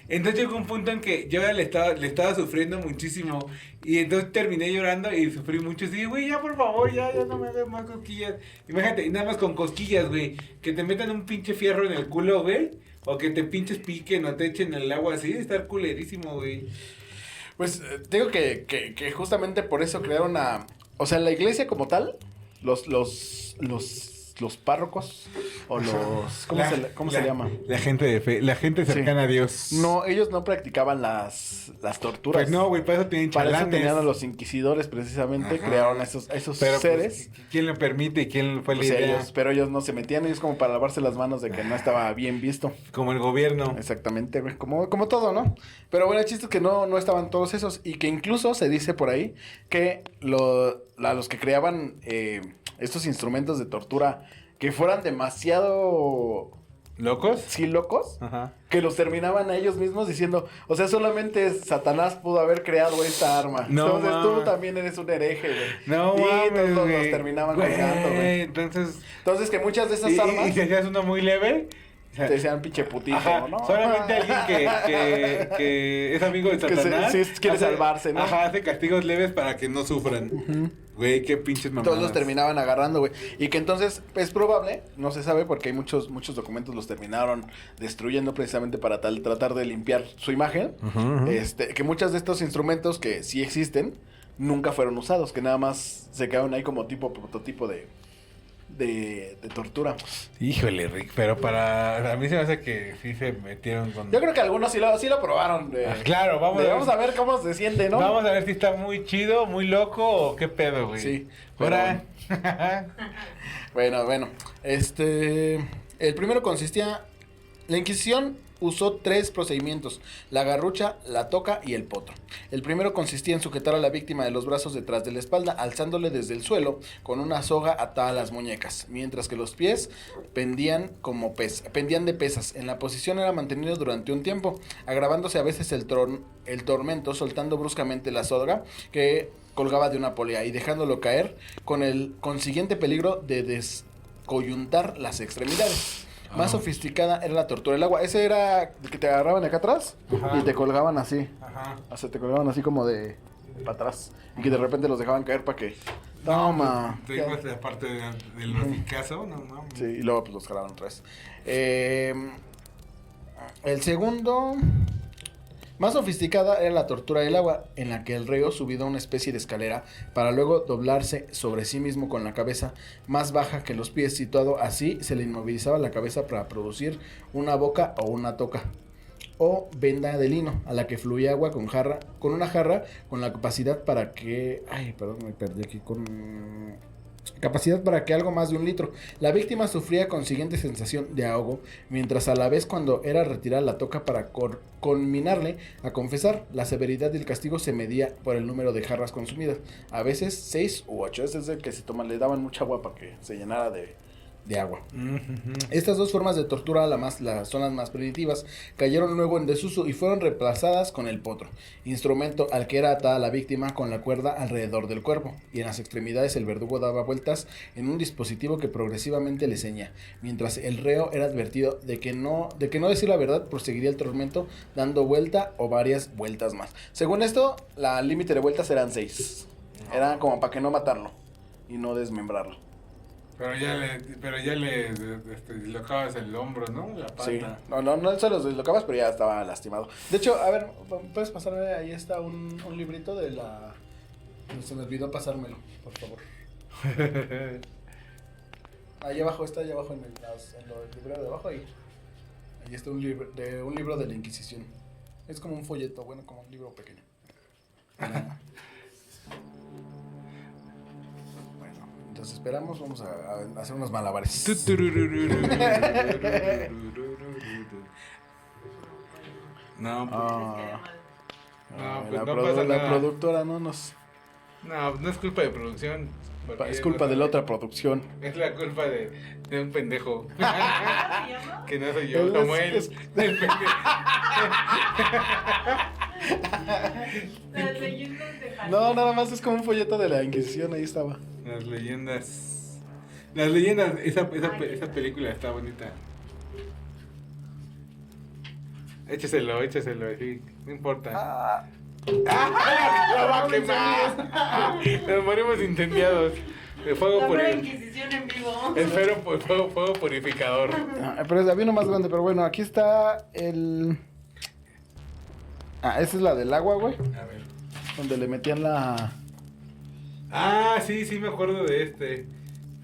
Entonces llegó un punto en que yo ya le estaba sufriendo muchísimo. Y entonces terminé llorando y sufrí mucho. Y dije, güey, ya por favor, ya no me hagas más cosquillas. Imagínate, nada más con cosquillas, güey. Que te metan un pinche fierro en el culo, güey. O que te pinches piquen o te echen el agua así. Estar culerísimo, güey. Pues digo que justamente por eso crearon o sea, la iglesia como tal, los los párrocos o los... ¿Cómo se llama? La gente de fe, la gente cercana a Dios. No, ellos no practicaban las torturas. Pues no, güey, para eso tienen Para chalanes. eso tenían a los inquisidores, precisamente. Ajá. Crearon esos Pero, seres. pues, ¿quién lo permite y quién fue la Pues idea? pero ellos no se metían. Ellos como para lavarse las manos de que no estaba bien visto. Como el gobierno. Exactamente, güey. Como todo, ¿no? Pero bueno, el chiste es que no estaban todos esos. Y que incluso se dice por ahí que los que creaban estos instrumentos de tortura que fueran demasiado... ¿Locos? Sí, locos. Ajá. Que los terminaban a ellos mismos diciendo, o sea, solamente Satanás pudo haber creado esta arma. No, Entonces tú mames. también eres un hereje, güey. No, y mames, todos los güey. terminaban Güey, colgando, güey. Entonces, Que muchas de esas ¿y armas si hacías uno muy leve? te decían pinche putito, Ajá, ¿no? solamente alguien que es amigo de Que Satanás. sí quiere salvarse, ¿no? Ajá, hace castigos leves para que no sufran. Güey, qué pinches mamadas. Todos los terminaban agarrando, güey. Y que entonces es probable, no se sabe porque hay muchos documentos los terminaron destruyendo precisamente para tratar de limpiar su imagen. Que muchos de estos instrumentos que sí existen nunca fueron usados, que nada más se quedaron ahí como prototipo de tortura. Híjole, Rick, pero a mí se me hace que sí se metieron con... Yo creo que algunos sí lo probaron. Claro, vamos a ver cómo se siente, ¿no? Vamos a ver si está muy chido, muy loco o qué pedo, güey. Sí, Ahora... Bueno. El primero consistía... La Inquisición usó 3 procedimientos: la garrucha, la toca y el potro. El primero consistía en sujetar a la víctima de los brazos detrás de la espalda, alzándole desde el suelo con una soga atada a las muñecas, mientras que los pies pendían de pesas. En la posición era mantenido durante un tiempo, agravándose a veces el tormento, soltando bruscamente la soga que colgaba de una polea y dejándolo caer, con el consiguiente peligro de descoyuntar las extremidades. Más sofisticada era la tortura del agua. Ese era el que te agarraban de acá atrás. Ajá. Y te colgaban así. Ajá. O sea, te colgaban así como de para atrás. Y que de repente los dejaban caer para que... Toma. Te digo la parte del noticazo, no mames. Sí, y luego pues los jalaron otra vez. El segundo... Más sofisticada era la tortura del agua, en la que el reo subido a una especie de escalera para luego doblarse sobre sí mismo con la cabeza más baja que los pies, situado así se le inmovilizaba la cabeza para producir una boca o una toca o venda de lino, a la que fluía agua con una jarra con la capacidad para que... Ay, perdón, me perdí aquí. Capacidad para que algo más de 1 litro. La víctima sufría consiguiente sensación de ahogo, mientras a la vez cuando era retirada la toca para conminarle a confesar, la severidad del castigo se medía por el número de jarras consumidas, a veces 6 u 8, es decir, que le daban mucha agua para que se llenara de agua. Estas 2 formas de tortura, son las más primitivas, cayeron luego en desuso y fueron reemplazadas con el potro, instrumento al que era atada la víctima con la cuerda alrededor del cuerpo, y en las extremidades el verdugo daba vueltas en un dispositivo que progresivamente le ceñía, mientras el reo era advertido de que no decir la verdad proseguiría el tormento dando vuelta o varias vueltas más. Según esto, la límite de vueltas eran 6. Era como para que no matarlo y no desmembrarlo. Pero ya le dislocabas el hombro, ¿no? La pata. Sí. No se los dislocabas, pero ya estaba lastimado. De hecho, a ver, ¿puedes pasarme? Ahí está un librito de la... Se me olvidó pasármelo, por favor. Ahí abajo está, ahí abajo en el libro de abajo. Ahí está un libro de la Inquisición. Es como un folleto, bueno, como un libro pequeño. Entonces esperamos, vamos a hacer unos malabares. No, pues no pasa La nada. productora no nos... No es culpa de producción. Es culpa de la otra producción. Es la culpa de un pendejo. ¿Cómo se llama? Que no soy yo, Él Samuel. es- El pendejo. Las leyendas de Jalisco. No, nada más es como un folleto de la Inquisición, ahí estaba. Las leyendas. Las leyendas, esa película está bonita. Écheselo, sí, no importa. ¡La va a quemar! Nos morimos incendiados. El fuego La nueva purificador. Inquisición en vivo. El fuego purificador. Pero había uno más grande, pero bueno, aquí está el... esa es la del agua, güey. A ver. Donde le metían la... Sí, me acuerdo de este.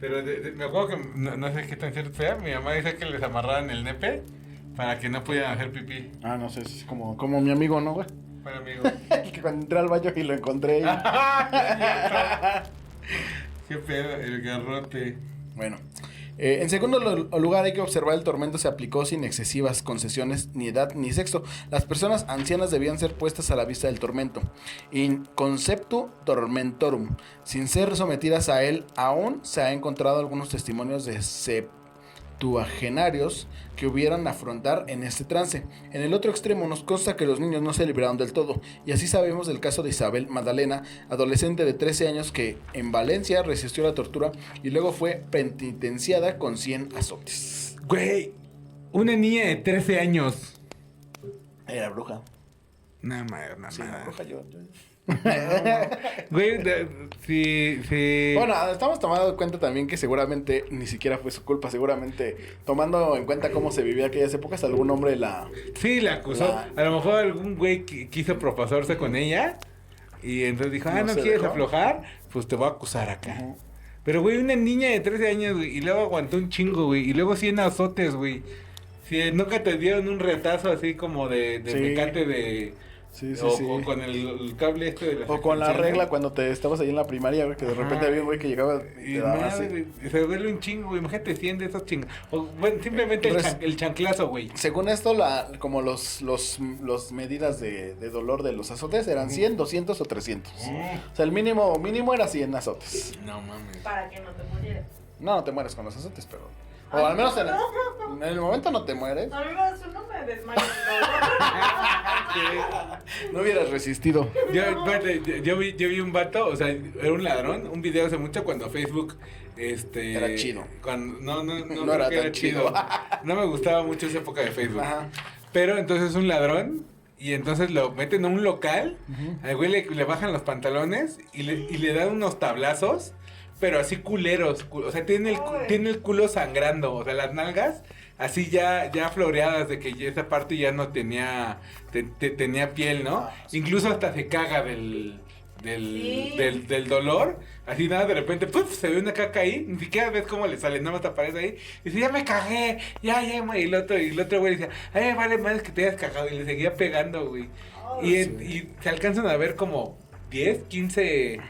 Pero me acuerdo que, no sé qué tan cierto sea, mi mamá dice que les amarraban el nepe para que no pudieran hacer pipí. Ah, no sé, es como mi amigo, ¿no, güey? Bueno, amigo. Que cuando entré al baño y lo encontré ahí. Qué pedo, el garrote. Bueno, en segundo lugar hay que observar el tormento se aplicó sin excesivas concesiones ni edad ni sexo. Las personas ancianas debían ser puestas a la vista del tormento. In conceptu tormentorum. Sin ser sometidas a él, aún se ha encontrado algunos testimonios de septuagenarios que hubieran afrontar en este trance. En el otro extremo nos consta que los niños no se libraron del todo, y así sabemos del caso de Isabel Magdalena, adolescente de 13 años que en Valencia resistió la tortura y luego fue penitenciada con 100 azotes. Güey, una niña de 13 años. Era bruja. Nada más, nada Sí, más. bruja yo. Güey, sí. Bueno, estamos tomando cuenta también que seguramente ni siquiera fue su culpa. Seguramente, tomando en cuenta cómo se vivía aquellas épocas, algún hombre la... Sí, la acusó. A lo mejor algún güey quiso propasarse con ella. Y entonces dijo, No ¿no se quieres dejó. aflojar? Pues te voy a acusar acá. Ujú. Pero, güey, una niña de 13 años, güey, y luego aguantó un chingo, güey. Y luego 100 azotes, güey. Si nunca te dieron un retazo así como de Sí. mecate de... Sí, o con el cable este de las O con la extensiones. regla cuando te estabas ahí en la primaria, güey, que de repente Ajá. había un güey que llegaba y Y te daba madre, así. güey, se duele un chingo, güey. Imagínate 100 de esos chingos. O, bueno, simplemente el chanclazo, güey. Según esto, como los medidas de dolor de los azotes eran 100, 200 o 300. O sea, el mínimo era 100 azotes. No mames. Para que no te murieras. No te mueres con los azotes, pero... O al menos en el momento no te mueres. A mí me das uno, me desmayo. No hubieras resistido. Espérate, yo vi un vato, o sea, era un ladrón, un video hace mucho cuando Facebook, Era chido. Cuando, no No era creo que tan chido. No me gustaba mucho esa época de Facebook. Ajá. Pero entonces un ladrón, y entonces lo meten a un local, al güey le bajan los pantalones y le dan unos tablazos, pero así culeros, o sea, tiene el culo sangrando, o sea, las nalgas así ya floreadas de que ya esa parte ya no tenía tenía piel, ¿no? Incluso hasta se caga del dolor, así nada, de repente, ¡puf! Se ve una caca ahí, ni siquiera ves cómo le sale, nada más te aparece ahí, y dice, ya me cagué, ya, y el otro güey decía, vale, madre, que te hayas cagado, y le seguía pegando, güey, y se alcanzan a ver como 10, 15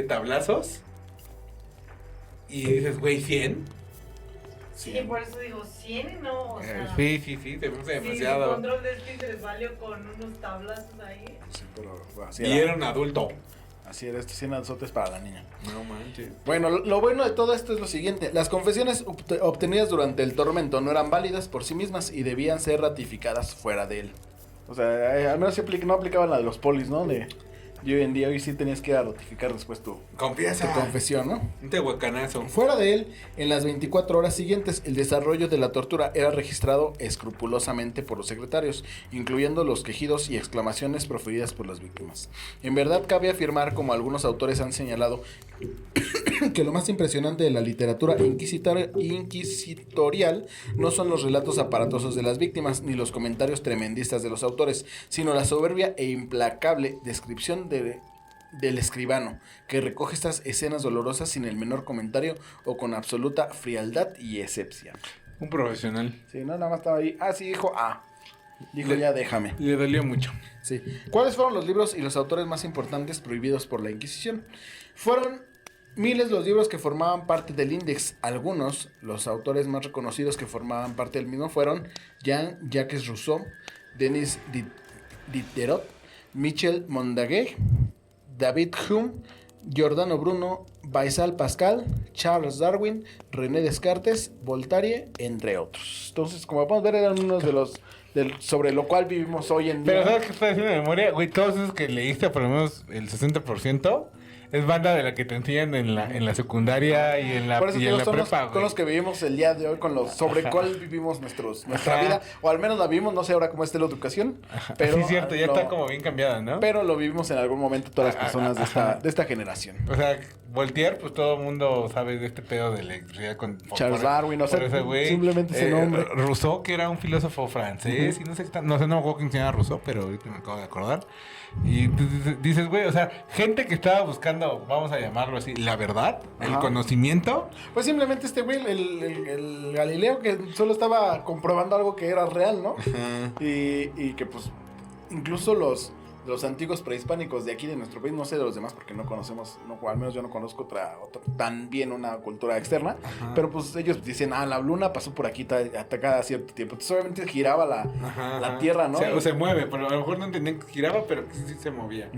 tablazos, y dices, güey, 100. Sí, por eso digo 100 y no, o sea. Sí, se me hace Sí, demasiado. el control de esfínteres salió con unos tablazos ahí. Sí, pero así Y era un adulto. Así era, estos 100 azotes para la niña. No manches. Bueno, lo bueno de todo esto es lo siguiente. Las confesiones obtenidas durante el tormento no eran válidas por sí mismas y debían ser ratificadas fuera de él. O sea, al menos no aplicaban la de los polis, ¿no? Y hoy en día, hoy sí tenías que ir a ratificar después tu Confianza. confesión, ¿no? Un tehuacanazo. Fuera de él, en las 24 horas siguientes, el desarrollo de la tortura era registrado escrupulosamente por los secretarios, incluyendo los quejidos y exclamaciones proferidas por las víctimas. En verdad, cabe afirmar, como algunos autores han señalado, que lo más impresionante de la literatura inquisitorial no son los relatos aparatosos de las víctimas, ni los comentarios tremendistas de los autores, sino la soberbia e implacable descripción del escribano, que recoge estas escenas dolorosas sin el menor comentario o con absoluta frialdad y asepsia. Un profesional. Sí, no, nada más estaba ahí. Ah, sí, dijo Dijo, ya déjame. Le dolió mucho. Sí. ¿Cuáles fueron los libros y los autores más importantes prohibidos por la Inquisición? Fueron miles los libros que formaban parte del Índex. Algunos, los autores más reconocidos que formaban parte del mismo fueron Jean-Jacques Rousseau, Denis Diderot, Michel Mondaguet, David Hume, Giordano Bruno, Baisal Pascal, Charles Darwin, René Descartes, Voltaire, entre otros. Entonces, como podemos ver, eran unos de los sobre lo cual vivimos hoy en día. Pero ¿sabes qué estoy haciendo de memoria? Güey, todos esos que leíste, por lo menos el 60%, es banda de la que te enseñan en la secundaria y en la, Por eso y te en digo, la son prepa, con güey. los que vivimos el día de hoy, sobre cuál vivimos nuestra Ajá. vida, o al menos la vivimos, no sé ahora cómo esté la educación, pero Sí, cierto, ya está como bien cambiada, ¿no? pero lo vivimos en algún momento todas las personas de esta generación. O sea, Voltaire, pues todo el mundo sabe de este pedo de la electricidad con Charles Darwin, o sea, ese güey. simplemente ese nombre. Rousseau, que era un filósofo francés, y no sé, no me acuerdo quién se llama Rousseau, pero ahorita me acabo de acordar. Y dices, güey, o sea, gente que estaba buscando, vamos a llamarlo así, la verdad, el conocimiento. Pues simplemente este güey, el Galileo, que solo estaba comprobando algo que era real, ¿no? Y que pues incluso los antiguos prehispánicos de aquí de nuestro país, no sé de los demás porque no conocemos, no, al menos yo no conozco otra tan bien una cultura externa, pero pues ellos dicen, la luna pasó por aquí hasta cada cierto tiempo. Entonces obviamente giraba la Tierra, ¿no? O se mueve, pero a lo mejor no entendían que giraba, pero que sí se movía.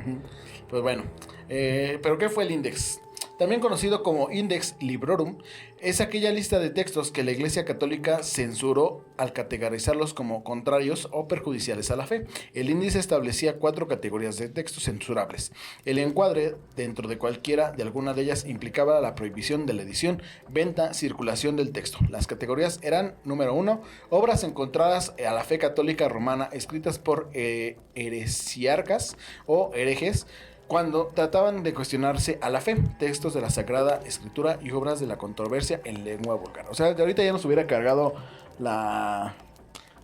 Pues bueno, ¿pero qué fue el Index? También conocido como Index Librorum, es aquella lista de textos que la Iglesia Católica censuró al categorizarlos como contrarios o perjudiciales a la fe. El índice establecía 4 categorías de textos censurables. El encuadre dentro de cualquiera de alguna de ellas implicaba la prohibición de la edición, venta, circulación del texto. Las categorías eran, número 1, obras encontradas a la fe católica romana escritas por heresiarcas o herejes, cuando trataban de cuestionarse a la fe, textos de la Sagrada Escritura y obras de la controversia en lengua vulgar. O sea, ahorita ya nos hubiera cargado la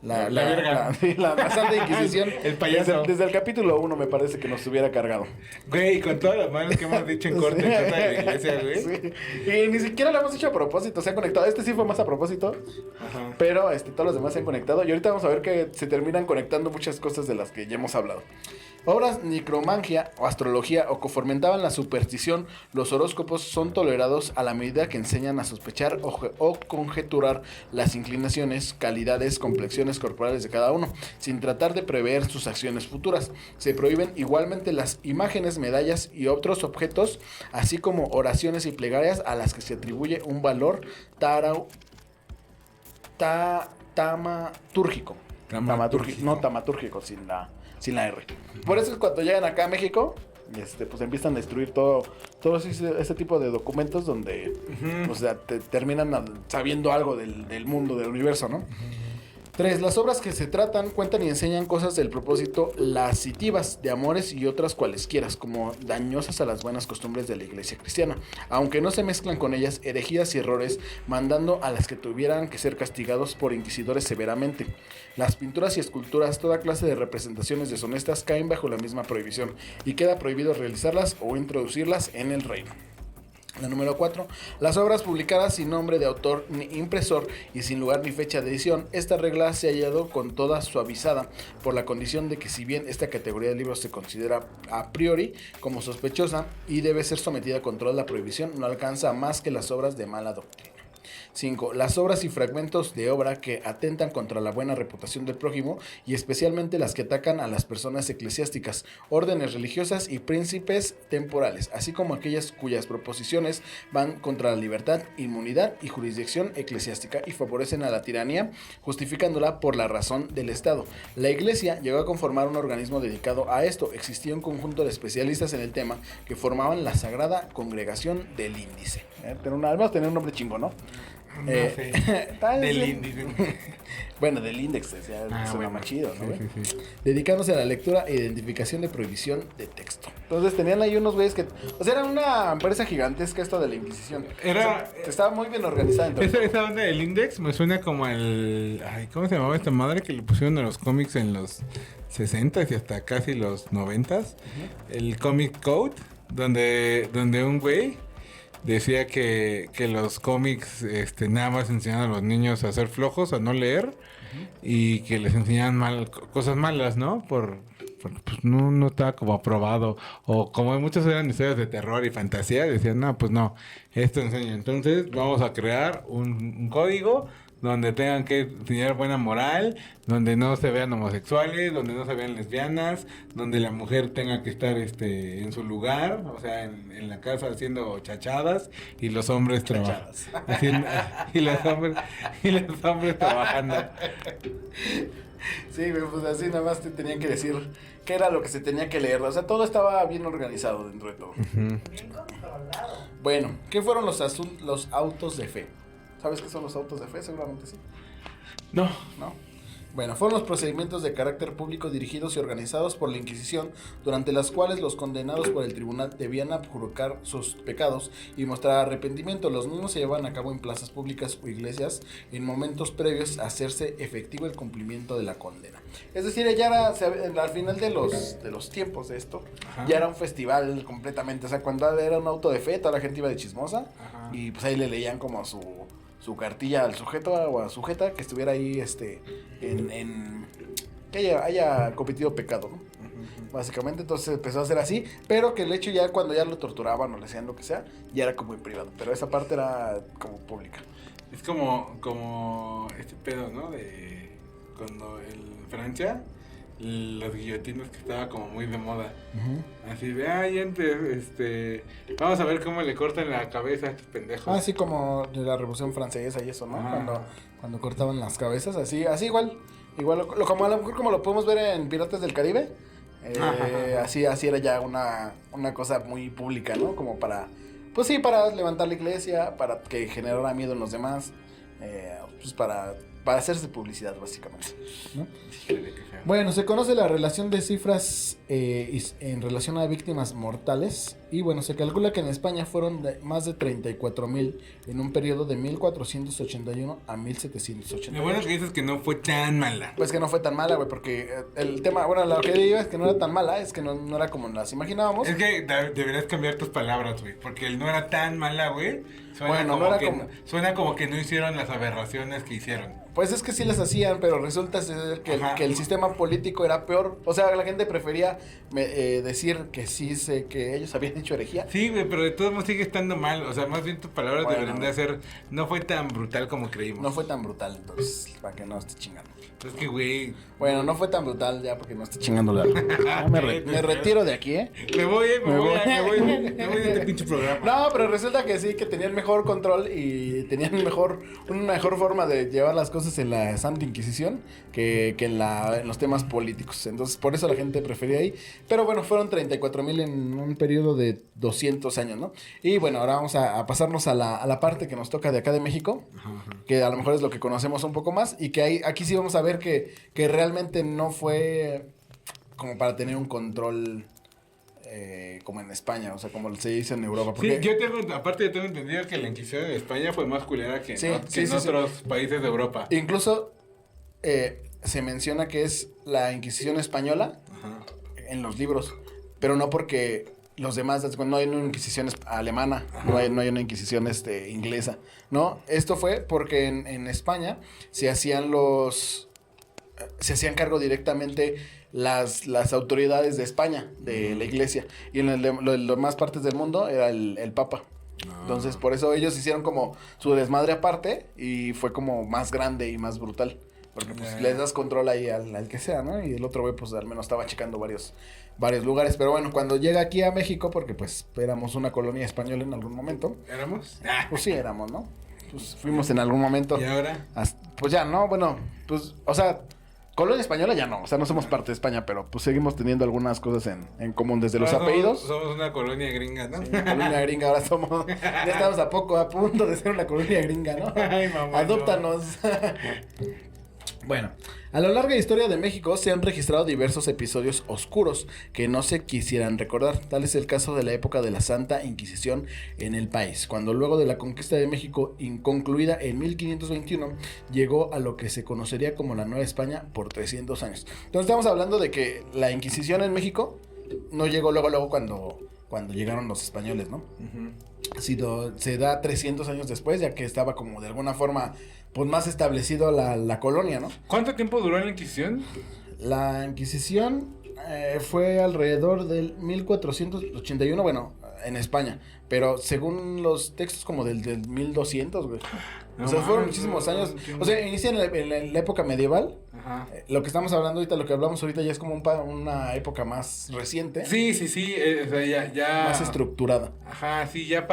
Santa Inquisición. El payaso. Desde el capítulo 1 me parece que nos hubiera cargado. Güey, con todas las manos que hemos dicho en corte en contra de la iglesia, güey. Sí. Y ni siquiera lo hemos hecho a propósito, se han conectado. Este sí fue más a propósito. Ajá. Pero todos los demás se han conectado. Y ahorita vamos a ver que se terminan conectando muchas cosas de las que ya hemos hablado. Obras necromancia o astrología o que fomentaban la superstición, los horóscopos son tolerados a la medida que enseñan a sospechar o conjeturar las inclinaciones, calidades, complexiones corporales de cada uno, sin tratar de prever sus acciones futuras. Se prohíben igualmente las imágenes, medallas y otros objetos, así como oraciones y plegarias a las que se atribuye un valor tamatúrgico. No tamatúrgico, sin la R. Por eso es cuando llegan acá a México, pues empiezan a destruir todo ese tipo de documentos donde terminan sabiendo algo del mundo, del universo, ¿no? 3. Las obras que se tratan cuentan y enseñan cosas del propósito lascivas, de amores y otras cualesquieras, como dañosas a las buenas costumbres de la iglesia cristiana, aunque no se mezclan con ellas herejías y errores, mandando a las que tuvieran que ser castigados por inquisidores severamente. Las pinturas y esculturas, toda clase de representaciones deshonestas caen bajo la misma prohibición, y queda prohibido realizarlas o introducirlas en el reino. La número 4. Las obras publicadas sin nombre de autor ni impresor y sin lugar ni fecha de edición. Esta regla se ha hallado con toda suavizada por la condición de que si bien esta categoría de libros se considera a priori como sospechosa y debe ser sometida a control, la prohibición no alcanza más que las obras de mala doctrina. 5. Las obras y fragmentos de obra que atentan contra la buena reputación del prójimo y especialmente las que atacan a las personas eclesiásticas, órdenes religiosas y príncipes temporales, así como aquellas cuyas proposiciones van contra la libertad, inmunidad y jurisdicción eclesiástica y favorecen a la tiranía, justificándola por la razón del Estado. La Iglesia llegó a conformar un organismo dedicado a esto. Existía un conjunto de especialistas en el tema que formaban la Sagrada Congregación del Índice. Además tener un nombre chingo, ¿no? No sé. Del índice. Bueno, del índice, suena bueno, más chido, ¿no? Sí. Dedicándose a la lectura e identificación de prohibición de texto. Entonces tenían ahí unos güeyes que... O sea, era una empresa gigantesca esto de la Inquisición. Estaba muy bien organizada. Esa onda del Index me suena como el... ¿cómo se llamaba esta madre que le pusieron a los cómics en los 60s y hasta casi los 90s? El Comic Code, donde un güey decía que los cómics nada más enseñaban a los niños a ser flojos, a no leer, y que les enseñaban cosas malas, ¿no? Porque pues no estaba como aprobado. O como muchas eran historias de terror y fantasía, decían, no, pues no, esto enseña. Entonces vamos a crear un código donde tengan que tener buena moral, donde no se vean homosexuales, donde no se vean lesbianas, donde la mujer tenga que estar en su lugar, o sea, en la casa haciendo chachadas, y los hombres trabajando. Y los hombres trabajando. Sí, pues así nada más te tenían que decir qué era lo que se tenía que leer. O sea, todo estaba bien organizado dentro de todo. Bien controlado. Bueno, ¿qué fueron los autos de fe? ¿Sabes qué son los autos de fe? Seguramente sí. No. Bueno, fueron los procedimientos de carácter público dirigidos y organizados por la Inquisición, durante las cuales los condenados por el tribunal debían abjurar sus pecados y mostrar arrepentimiento. Los mismos se llevaban a cabo en plazas públicas o iglesias en momentos previos a hacerse efectivo el cumplimiento de la condena. Es decir, ya era, al final de los tiempos de esto, ajá, ya era un festival completamente. O sea, cuando era un auto de fe, toda la gente iba de chismosa, ajá, y pues ahí le leían como su cartilla al sujeto o a sujeta que estuviera ahí que haya cometido pecado, ¿no? Uh-huh. Básicamente, entonces empezó a ser así, pero que el hecho ya cuando ya lo torturaban o le hacían lo que sea, ya era como en privado, pero esa parte era como pública. Es como este pedo, ¿no? De cuando en Francia los guillotinos, que estaba como muy de moda. Uh-huh. Así de, antes, vamos a ver cómo le cortan la cabeza a estos pendejos. Así como de la Revolución Francesa y eso, ¿no? Cuando cortaban las cabezas, así igual como a lo mejor como lo podemos ver en Piratas del Caribe. Así era ya una cosa muy pública, ¿no? Como para, pues sí, para levantar la iglesia, para que generara miedo en los demás, pues para hacerse publicidad, básicamente, ¿no? Bueno, se conoce la relación de cifras en relación a víctimas mortales. Y bueno, se calcula que en España fueron más de 34,000 en un periodo de 1481 a 1780. Lo bueno que dices que no fue tan mala. Pues que no fue tan mala, güey, porque el tema, bueno, lo que digo es que no era tan mala, es que no era como las imaginábamos. Es que deberías cambiar tus palabras, güey, porque el no era tan mala, güey, suena como que no hicieron las aberraciones que hicieron. Pues es que sí las hacían, pero resulta ser que el sistema político era peor. O sea, la gente prefería decir que que ellos habían hecho herejía. Sí, güey, pero de todos modos sigue estando mal. O sea, más bien tus palabras deberían de ser, no fue tan brutal como creímos. No fue tan brutal, entonces, para que no esté chingando. Es que, güey. Bueno, no fue tan brutal ya porque no esté chingando la. Me retiro de aquí, Me voy de este pinche programa. No, pero resulta que sí, que tenían mejor control y tenían una mejor forma de llevar las cosas en la Santa Inquisición que en los temas políticos. Entonces, por eso la gente prefería ahí. Pero bueno, fueron 34,000 en un periodo de 200 años, ¿no? Y bueno, ahora vamos a pasarnos a la parte que nos toca de acá de México, que a lo mejor es lo que conocemos un poco más, y que aquí sí vamos a ver que realmente no fue como para tener un control como en España, o sea, como se dice en Europa. Porque... Sí, yo tengo entendido que la Inquisición de España fue más culera que en otros países de Europa. Incluso se menciona que es la Inquisición española, ajá, en los libros, pero no porque los demás, no hay una Inquisición alemana, no hay una Inquisición inglesa, ¿no? Esto fue porque en España se hacían cargo directamente las autoridades de España, de la iglesia, y en las demás partes del mundo era el Papa. Entonces, por eso ellos hicieron como su desmadre aparte y fue como más grande y más brutal. Porque pues les das control ahí al que sea, ¿no? Y el otro güey pues al menos estaba checando varios lugares. Pero bueno, cuando llega aquí a México, porque pues éramos una colonia española en algún momento. ¿Éramos? Pues sí, éramos, ¿no? Pues fuimos en algún momento. ¿Y ahora? Pues ya, ¿no? Bueno, pues, o sea, colonia española ya no. O sea, no somos parte de España, pero pues seguimos teniendo algunas cosas en común. Desde los apellidos. Somos una colonia gringa, ¿no? Sí, una colonia gringa, ahora somos. Ya estamos a punto de ser una colonia gringa, ¿no? Ay, mamá. Adóptanos. Bueno, a lo largo de la historia de México se han registrado diversos episodios oscuros que no se quisieran recordar. Tal es el caso de la época de la Santa Inquisición en el país, cuando luego de la conquista de México, inconcluida en 1521, llegó a lo que se conocería como la Nueva España por 300 años. Entonces estamos hablando de que la Inquisición en México no llegó luego cuando llegaron los españoles, ¿no? Uh-huh. Se da 300 años después, ya que estaba como de alguna forma pues más establecido la colonia, ¿no? ¿Cuánto tiempo duró la Inquisición? La Inquisición fue alrededor del 1481, bueno, en España, pero según los textos como del 1200, güey. O sea, fueron muchísimos años. O sea, inicia en la época medieval. Ajá. Lo que estamos hablando ahorita, lo que hablamos ahorita ya es como una época más reciente. Sí. O sea, ya... Más estructurada. Ajá, sí, ya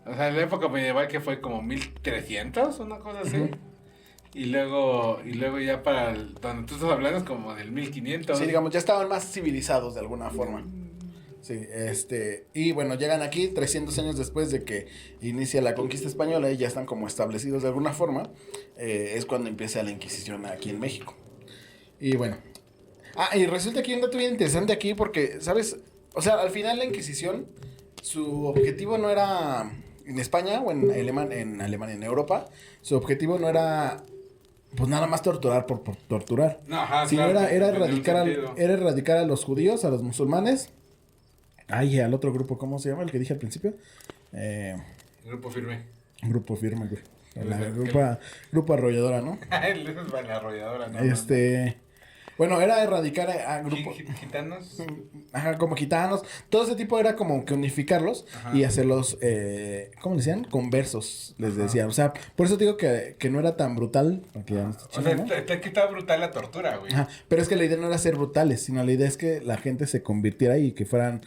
o sea, la época medieval que fue como 1300, una cosa así. Uh-huh. Y luego ya para donde tú estás hablando es como del 1500. Sí, digamos, ya estaban más civilizados de alguna forma. Sí, y bueno, llegan aquí 300 años después de que inicia la conquista española y ya están como establecidos de alguna forma, es cuando empieza la Inquisición aquí en México. Y bueno. Y resulta que hay un dato bien interesante aquí porque, ¿sabes? O sea, al final la Inquisición, su objetivo no era en España o en Alemania, en Europa, su objetivo no era pues nada más torturar por torturar. No, ajá, sino claro, era tenía un sentido. erradicar a los judíos, a los musulmanes. Ay, al otro grupo, ¿cómo se llama? El que dije al principio. Grupo firme. Grupo firme, güey. ¿Qué? Grupo arrolladora, ¿no? Luces para la arrolladora, ¿no? Bueno, era erradicar a grupos. Gitanos. Ajá, como gitanos. Todo ese tipo era como que unificarlos y hacerlos, ¿cómo le decían? Conversos, les decían. O sea, por eso digo que no era tan brutal. Porque ya no está O sea, chido, ¿no? está que estaba brutal la tortura, güey. Ajá, pero es que la idea no era ser brutales, sino la idea es que la gente se convirtiera y que fueran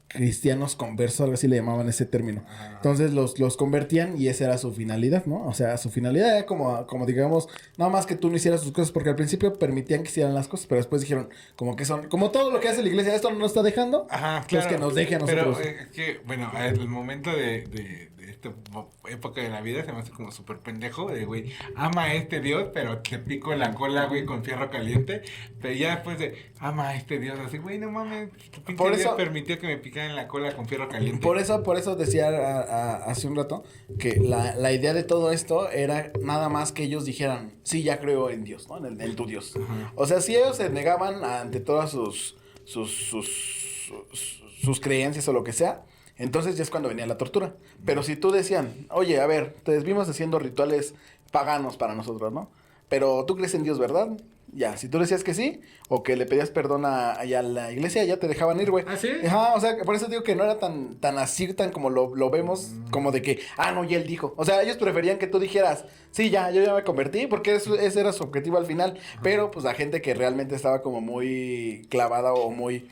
cristianos conversos, algo así le llamaban ese término. Ajá. Entonces los convertían y esa era su finalidad, ¿no? O sea, su finalidad era como digamos, nada más que tú no hicieras sus cosas, porque al principio permitían que hicieran las cosas, pero después dijeron, como que son, como todo lo que hace la iglesia, esto no nos está dejando, Ajá, pues claro. que nos deje a nosotros. Pero es que, bueno, el momento de esta época de la vida se me hace como súper pendejo, de güey, ama a este Dios, pero te pico en la cola, güey, con fierro caliente. Pero ya después de, ama a este Dios, así, güey, no mames, tu pinche Por Dios eso- permitió que me picaran en la cola con fierro caliente. Por eso decía hace un rato que la idea de todo esto era nada más que ellos dijeran, sí, ya creo en Dios, ¿no? En tu Dios. Ajá. O sea, si ellos se negaban ante todas sus creencias o lo que sea, entonces ya es cuando venía la tortura. Pero si tú decían, oye, a ver, te vimos haciendo rituales paganos para nosotros, ¿no? Pero tú crees en Dios, ¿verdad? Ya, si tú decías que sí, o que le pedías perdón a la iglesia, ya te dejaban ir, güey. ¿Ah, sí? Ajá, o sea, por eso digo que no era tan así, tan como lo vemos, como de que, no, ya él dijo. O sea, ellos preferían que tú dijeras, sí, ya, yo ya me convertí, porque ese era su objetivo al final. Pero, pues, la gente que realmente estaba como muy clavada o muy,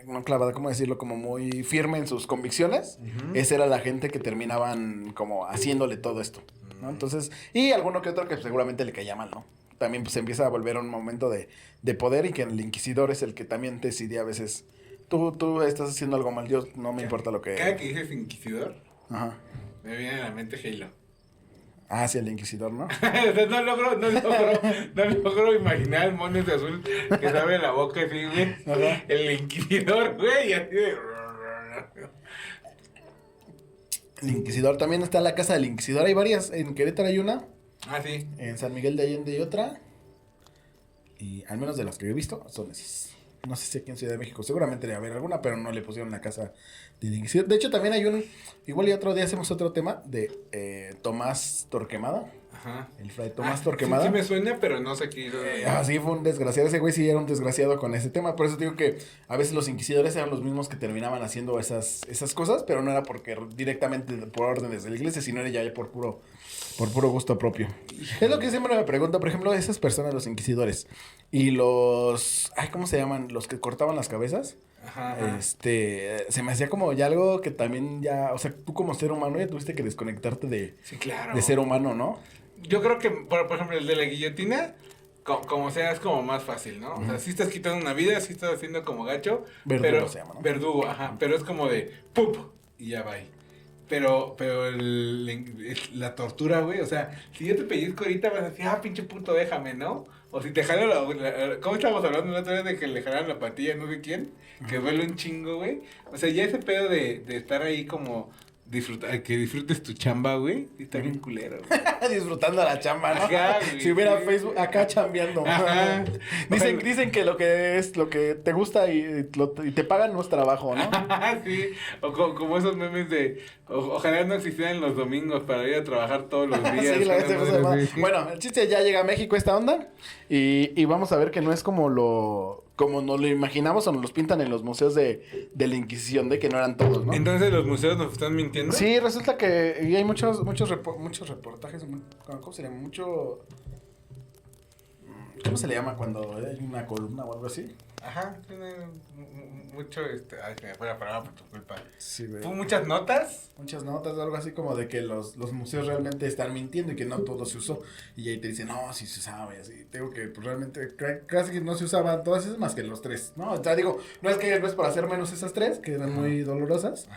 no clavada, ¿cómo decirlo? Como muy firme en sus convicciones, esa era la gente que terminaban como haciéndole todo esto, ¿no? Entonces, y alguno que otro que seguramente le caía mal, ¿no? También pues empieza a volver un momento de poder y que el inquisidor es el que también decidía a veces, tú estás haciendo algo mal, yo no me importa lo que... Cada que dices inquisidor, Ajá. me viene a la mente Halo. Sí, el inquisidor, ¿no? O sea, no logro imaginar el mono de azul que se abre la boca así, güey. Ajá. El inquisidor, güey, y así de... El inquisidor, también está la casa del inquisidor, hay varias, en Querétaro hay una, Ah, sí. en San Miguel de Allende hay otra, y al menos de las que yo he visto, son esas. No sé si aquí en Ciudad de México, seguramente debe haber alguna, pero no le pusieron la casa del inquisidor. De hecho, también hay igual y otro día hacemos otro tema de Tomás Torquemada, Ajá. el fray Tomás Sí, Torquemada. sí me suena, pero no sé qué. Sí, fue un desgraciado. Ese güey sí era un desgraciado con ese tema. Por eso digo que a veces los inquisidores eran los mismos que terminaban haciendo esas cosas, pero no era porque directamente por órdenes de la iglesia, sino era ya por puro gusto propio. Es lo que siempre me pregunto, por ejemplo, esas personas, los inquisidores y los... ¿cómo se llaman? Los que cortaban las cabezas. Ajá. Se me hacía como ya algo que también ya... O sea, tú como ser humano ya tuviste que desconectarte Sí, claro. de ser humano, ¿no? Yo creo que, por ejemplo, el de la guillotina, como sea, es como más fácil, ¿no? O sea, sí estás quitando una vida, sí estás haciendo como gacho. Verdugo pero, se llama, ¿no? Verdugo, ajá. Pero es como de ¡pup! Y ya va ahí. Pero la tortura, güey, o sea, si yo te pellizco ahorita vas a decir, pinche puto, déjame, ¿no? O si te jalo ¿cómo estábamos hablando la otra vez de que le jalaron la patilla no sé quién? Que duele un chingo, güey. O sea, ya ese pedo de estar ahí como que disfrutes tu chamba, güey, sí está bien culero, güey. Disfrutando la chamba, ¿no? Ajá, güey. Si hubiera Facebook acá chambeando. Ajá. Dicen que lo que te gusta y te pagan no es trabajo, ¿no? Sí, o como esos memes de ojalá no existieran los domingos para ir a trabajar todos los días. Sí, una madre así. Bueno, el chiste ya llega a México esta onda y vamos a ver que no es como nos lo imaginamos o nos los pintan en los museos de la Inquisición, de que no eran todos, ¿no? Entonces los museos nos están mintiendo. Sí, resulta que y hay muchos reportajes, ¿cómo se llama? ¿Cómo se le llama cuando hay una columna o algo así? Ajá, tiene mucho, ay, se me fue la palabra por tu culpa. Sí, güey. ¿Tuvo muchas notas? Muchas notas, algo así como de que los museos realmente están mintiendo y que no todo se usó. Y ahí te dicen, no, sí se usaba y así. Tengo que, pues realmente, casi que no se usaban todas esas más que los 3, ¿no? O sea, digo, no es para hacer menos esas 3, que eran muy dolorosas,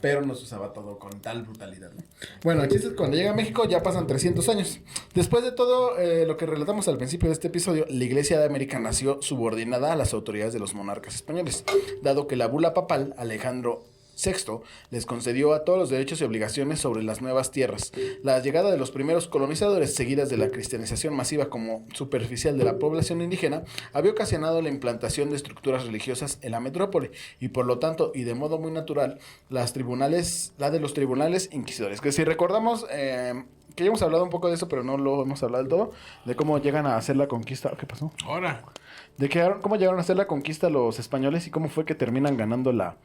pero no se usaba todo con tal brutalidad, ¿no? Bueno, el chiste es que cuando llega a México ya pasan 300 años. Después de todo lo que relatamos al principio de este episodio, la Iglesia de América nació subordinada a las autoridades de los monarcas españoles, dado que la bula papal Alejandro VI les concedió a todos los derechos y obligaciones sobre las nuevas tierras. La llegada de los primeros colonizadores, seguidas de la cristianización masiva como superficial de la población indígena, había ocasionado la implantación de estructuras religiosas en la metrópoli y por lo tanto, y de modo muy natural, la de los tribunales inquisidores. Que si recordamos, que ya hemos hablado un poco de eso, pero no lo hemos hablado del todo, de cómo llegan a hacer la conquista. ¿Qué pasó? Ahora. Cómo llegaron a hacer la conquista los españoles y cómo fue que terminan ganando la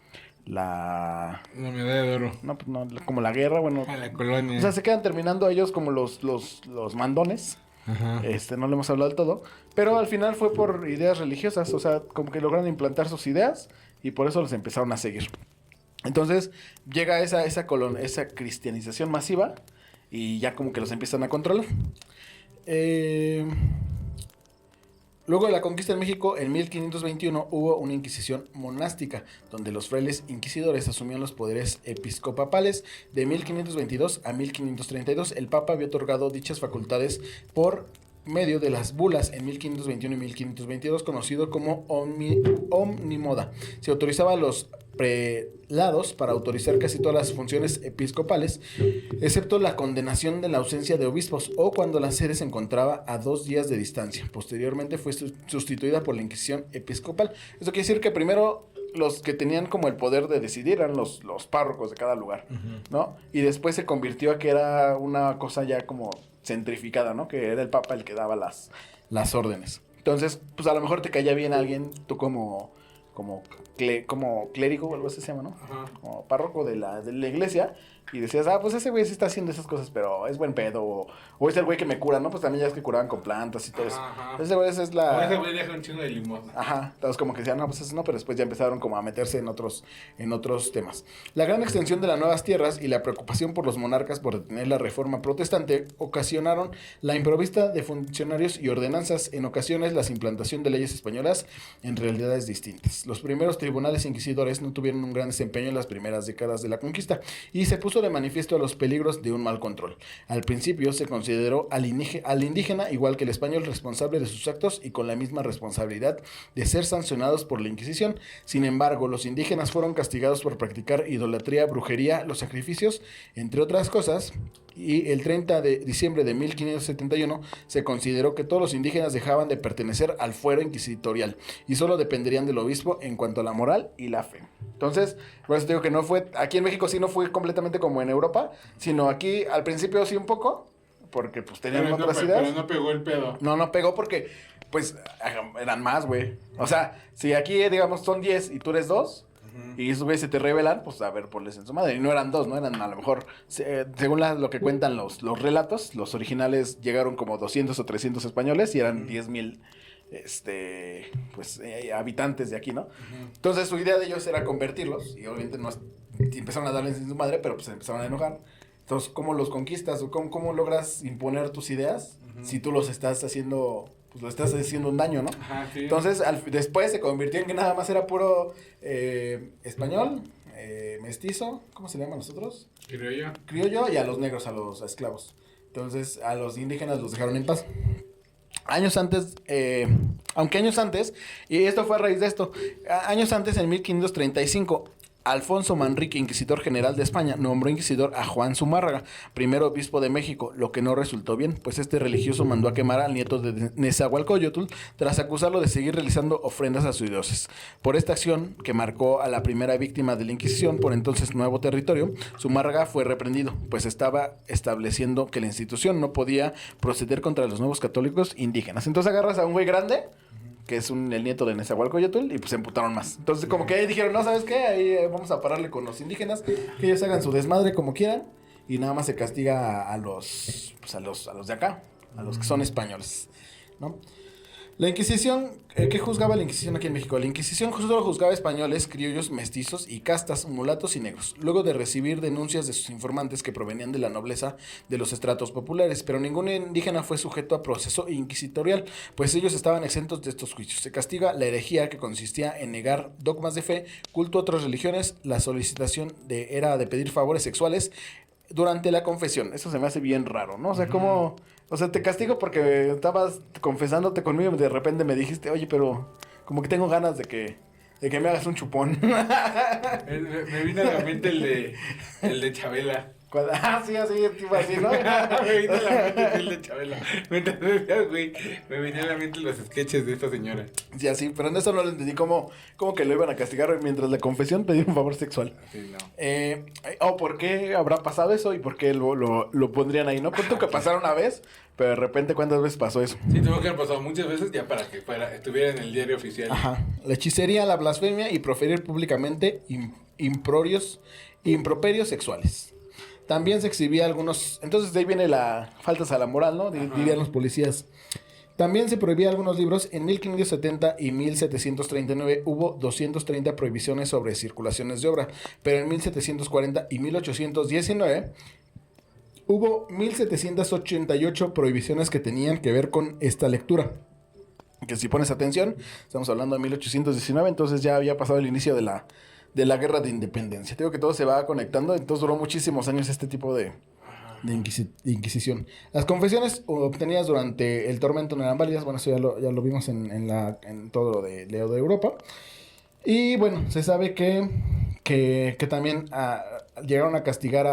medalla de oro. No, pues no, como la guerra, bueno. A la colonia. O sea, se quedan terminando ellos como los mandones. Ajá. No le hemos hablado del todo. Pero al final fue por ideas religiosas. O sea, como que lograron implantar sus ideas y por eso los empezaron a seguir. Entonces, llega esa cristianización masiva y ya como que los empiezan a controlar. Luego de la conquista en México, en 1521 hubo una inquisición monástica, donde los frailes inquisidores asumían los poderes episcopales. De 1522 a 1532, el Papa había otorgado dichas facultades por medio de las bulas en 1521 y 1522, conocido como omnimoda. Se autorizaba a los prelados para autorizar casi todas las funciones episcopales, excepto la condenación de la ausencia de obispos o cuando la sede se encontraba a 2 días de distancia. Posteriormente fue sustituida por la Inquisición episcopal. Esto quiere decir que primero los que tenían como el poder de decidir eran los párrocos de cada lugar, ¿no? Y después se convirtió a que era una cosa ya como centrificada, ¿no? Que era el Papa el que daba las órdenes. Entonces, pues a lo mejor te caía bien alguien, tú como clérigo o algo así se llama, ¿no? Ajá. Como párroco de la iglesia. Y decías, pues ese güey sí está haciendo esas cosas, pero es buen pedo. O es el güey que me cura, ¿no? Pues también ya es que curaban con plantas y todo eso. Ajá. Ese güey es la... O ese güey deja un chingo de limosna. Ajá, entonces como que decían, no, pues eso no, pero después ya empezaron como a meterse en otros temas. La gran extensión de las nuevas tierras y la preocupación por los monarcas por detener la reforma protestante ocasionaron la improvista de funcionarios y ordenanzas, en ocasiones la implantación de leyes españolas en realidades distintas. Los primeros tribunales inquisidores no tuvieron un gran desempeño en las primeras décadas de la conquista y se puso de manifiesto los peligros de un mal control. Al principio se consideró al indígena igual que el español responsable de sus actos y con la misma responsabilidad de ser sancionados por la Inquisición. Sin embargo, los indígenas fueron castigados por practicar idolatría, brujería, los sacrificios, entre otras cosas, y el 30 de diciembre de 1571 se consideró que todos los indígenas dejaban de pertenecer al fuero inquisitorial y solo dependerían del obispo en cuanto a la moral y la fe. Entonces, por eso digo que no fue, aquí en México sí no fue completamente como en Europa, sino aquí al principio sí un poco, porque pues tenían otras ideas. Pero no pegó el pedo. No pegó porque pues eran más, güey. O sea, si aquí digamos son 10 y tú eres 2, y esos güeyes se te rebelan, pues a ver, ponles en su madre. Y no eran 2, ¿no? Eran a lo mejor, según lo que cuentan los relatos, los originales llegaron como 200 o 300 españoles y eran 10,000 habitantes de aquí, ¿no? Entonces su idea de ellos era convertirlos y obviamente empezaron a darles en su madre, pero pues se empezaron a enojar. Entonces, ¿cómo los conquistas o cómo logras imponer tus ideas si tú los estás haciendo, pues lo estás haciendo un daño, ¿no? Ajá, sí. Entonces, después se convirtió en que nada más era puro español, mestizo, ¿cómo se le llama a nosotros? Criollo y a los negros, a los esclavos. Entonces, a los indígenas los dejaron en paz. Años antes, y esto fue a raíz de esto, años antes, en 1535, Alfonso Manrique, inquisidor general de España, nombró inquisidor a Juan Zumárraga, primer obispo de México, lo que no resultó bien, pues este religioso mandó a quemar al nieto de Nezahualcóyotl tras acusarlo de seguir realizando ofrendas a sus dioses. Por esta acción, que marcó a la primera víctima de la Inquisición por entonces nuevo territorio, Zumárraga fue reprendido, pues estaba estableciendo que la institución no podía proceder contra los nuevos católicos indígenas. Entonces agarras a un güey grande, que es el nieto de Nezahualcóyotl, y pues se emputaron más. Entonces como que ahí dijeron, no, ¿sabes qué? Ahí vamos a pararle con los indígenas, que ellos hagan su desmadre como quieran, y nada más se castiga a los de acá, a los que son españoles, ¿no? La Inquisición, ¿qué juzgaba la Inquisición aquí en México? La Inquisición solo juzgaba españoles, criollos, mestizos y castas, mulatos y negros, luego de recibir denuncias de sus informantes que provenían de la nobleza de los estratos populares, pero ningún indígena fue sujeto a proceso inquisitorial, pues ellos estaban exentos de estos juicios. Se castiga la herejía, que consistía en negar dogmas de fe, culto a otras religiones, la solicitación era de pedir favores sexuales durante la confesión. Eso se me hace bien raro, ¿no? O sea, como... O sea, te castigo porque estabas confesándote conmigo y de repente me dijiste, oye, pero como que tengo ganas de que me hagas un chupón. Me vino a la mente el de Chabela. Sí, así, tipo así, ¿no? Me vino a la mente el de Chabela. Mientras decías, güey, me venía a la mente los sketches de esta señora. Sí, así, pero en eso no lo entendí cómo que lo iban a castigar mientras la confesión pedía un favor sexual. Sí, no. ¿Por qué habrá pasado eso y por qué lo pondrían ahí, no? Cuento que pasaron una vez, pero de repente, ¿cuántas veces pasó eso? Sí, tuvo que haber pasado muchas veces ya para que estuviera en el diario oficial. Ajá. La hechicería, la blasfemia y proferir públicamente improperios sexuales. También se exhibía algunos... Entonces de ahí viene la faltas a la moral, ¿no? Dirían los policías. También se prohibía algunos libros. En 1570 y 1739 hubo 230 prohibiciones sobre circulaciones de obra. Pero en 1740 y 1819 hubo 1788 prohibiciones que tenían que ver con esta lectura. Que si pones atención, estamos hablando de 1819, entonces ya había pasado el inicio de la guerra de independencia. Te digo que todo se va conectando, entonces duró muchísimos años este tipo de inquisición. Las confesiones obtenidas durante el tormento no eran válidas. Bueno, eso ya lo vimos en todo lo de Leo de Europa. Y bueno, se sabe que también llegaron a castigar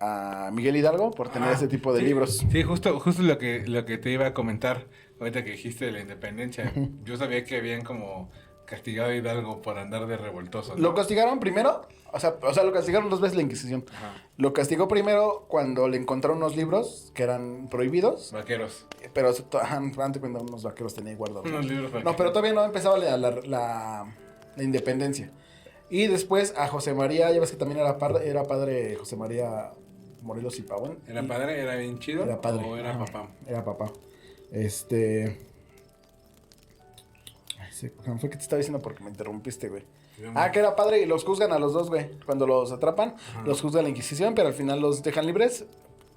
a Miguel Hidalgo por tener ese tipo de libros. Sí, justo lo que te iba a comentar ahorita que dijiste de la independencia. Yo sabía que habían como castigado a Hidalgo por andar de revoltoso, ¿no? Lo castigaron primero, o sea, lo castigaron 2 veces la Inquisición. Ajá. Lo castigó primero cuando le encontraron unos libros que eran prohibidos. Vaqueros. Pero antes cuando unos vaqueros tenía ahí guardados. Unos libros vaqueros. No, pero todavía no empezaba la independencia. Y después a José María, ya ves que también era padre José María Morelos y Pavón. ¿Era padre? ¿Era bien chido? Era padre. ¿O era papá? Era papá. Fue que te estaba diciendo porque me interrumpiste, güey. Que era padre y los juzgan a los dos, güey. Cuando los atrapan, los juzga la Inquisición, pero al final los dejan libres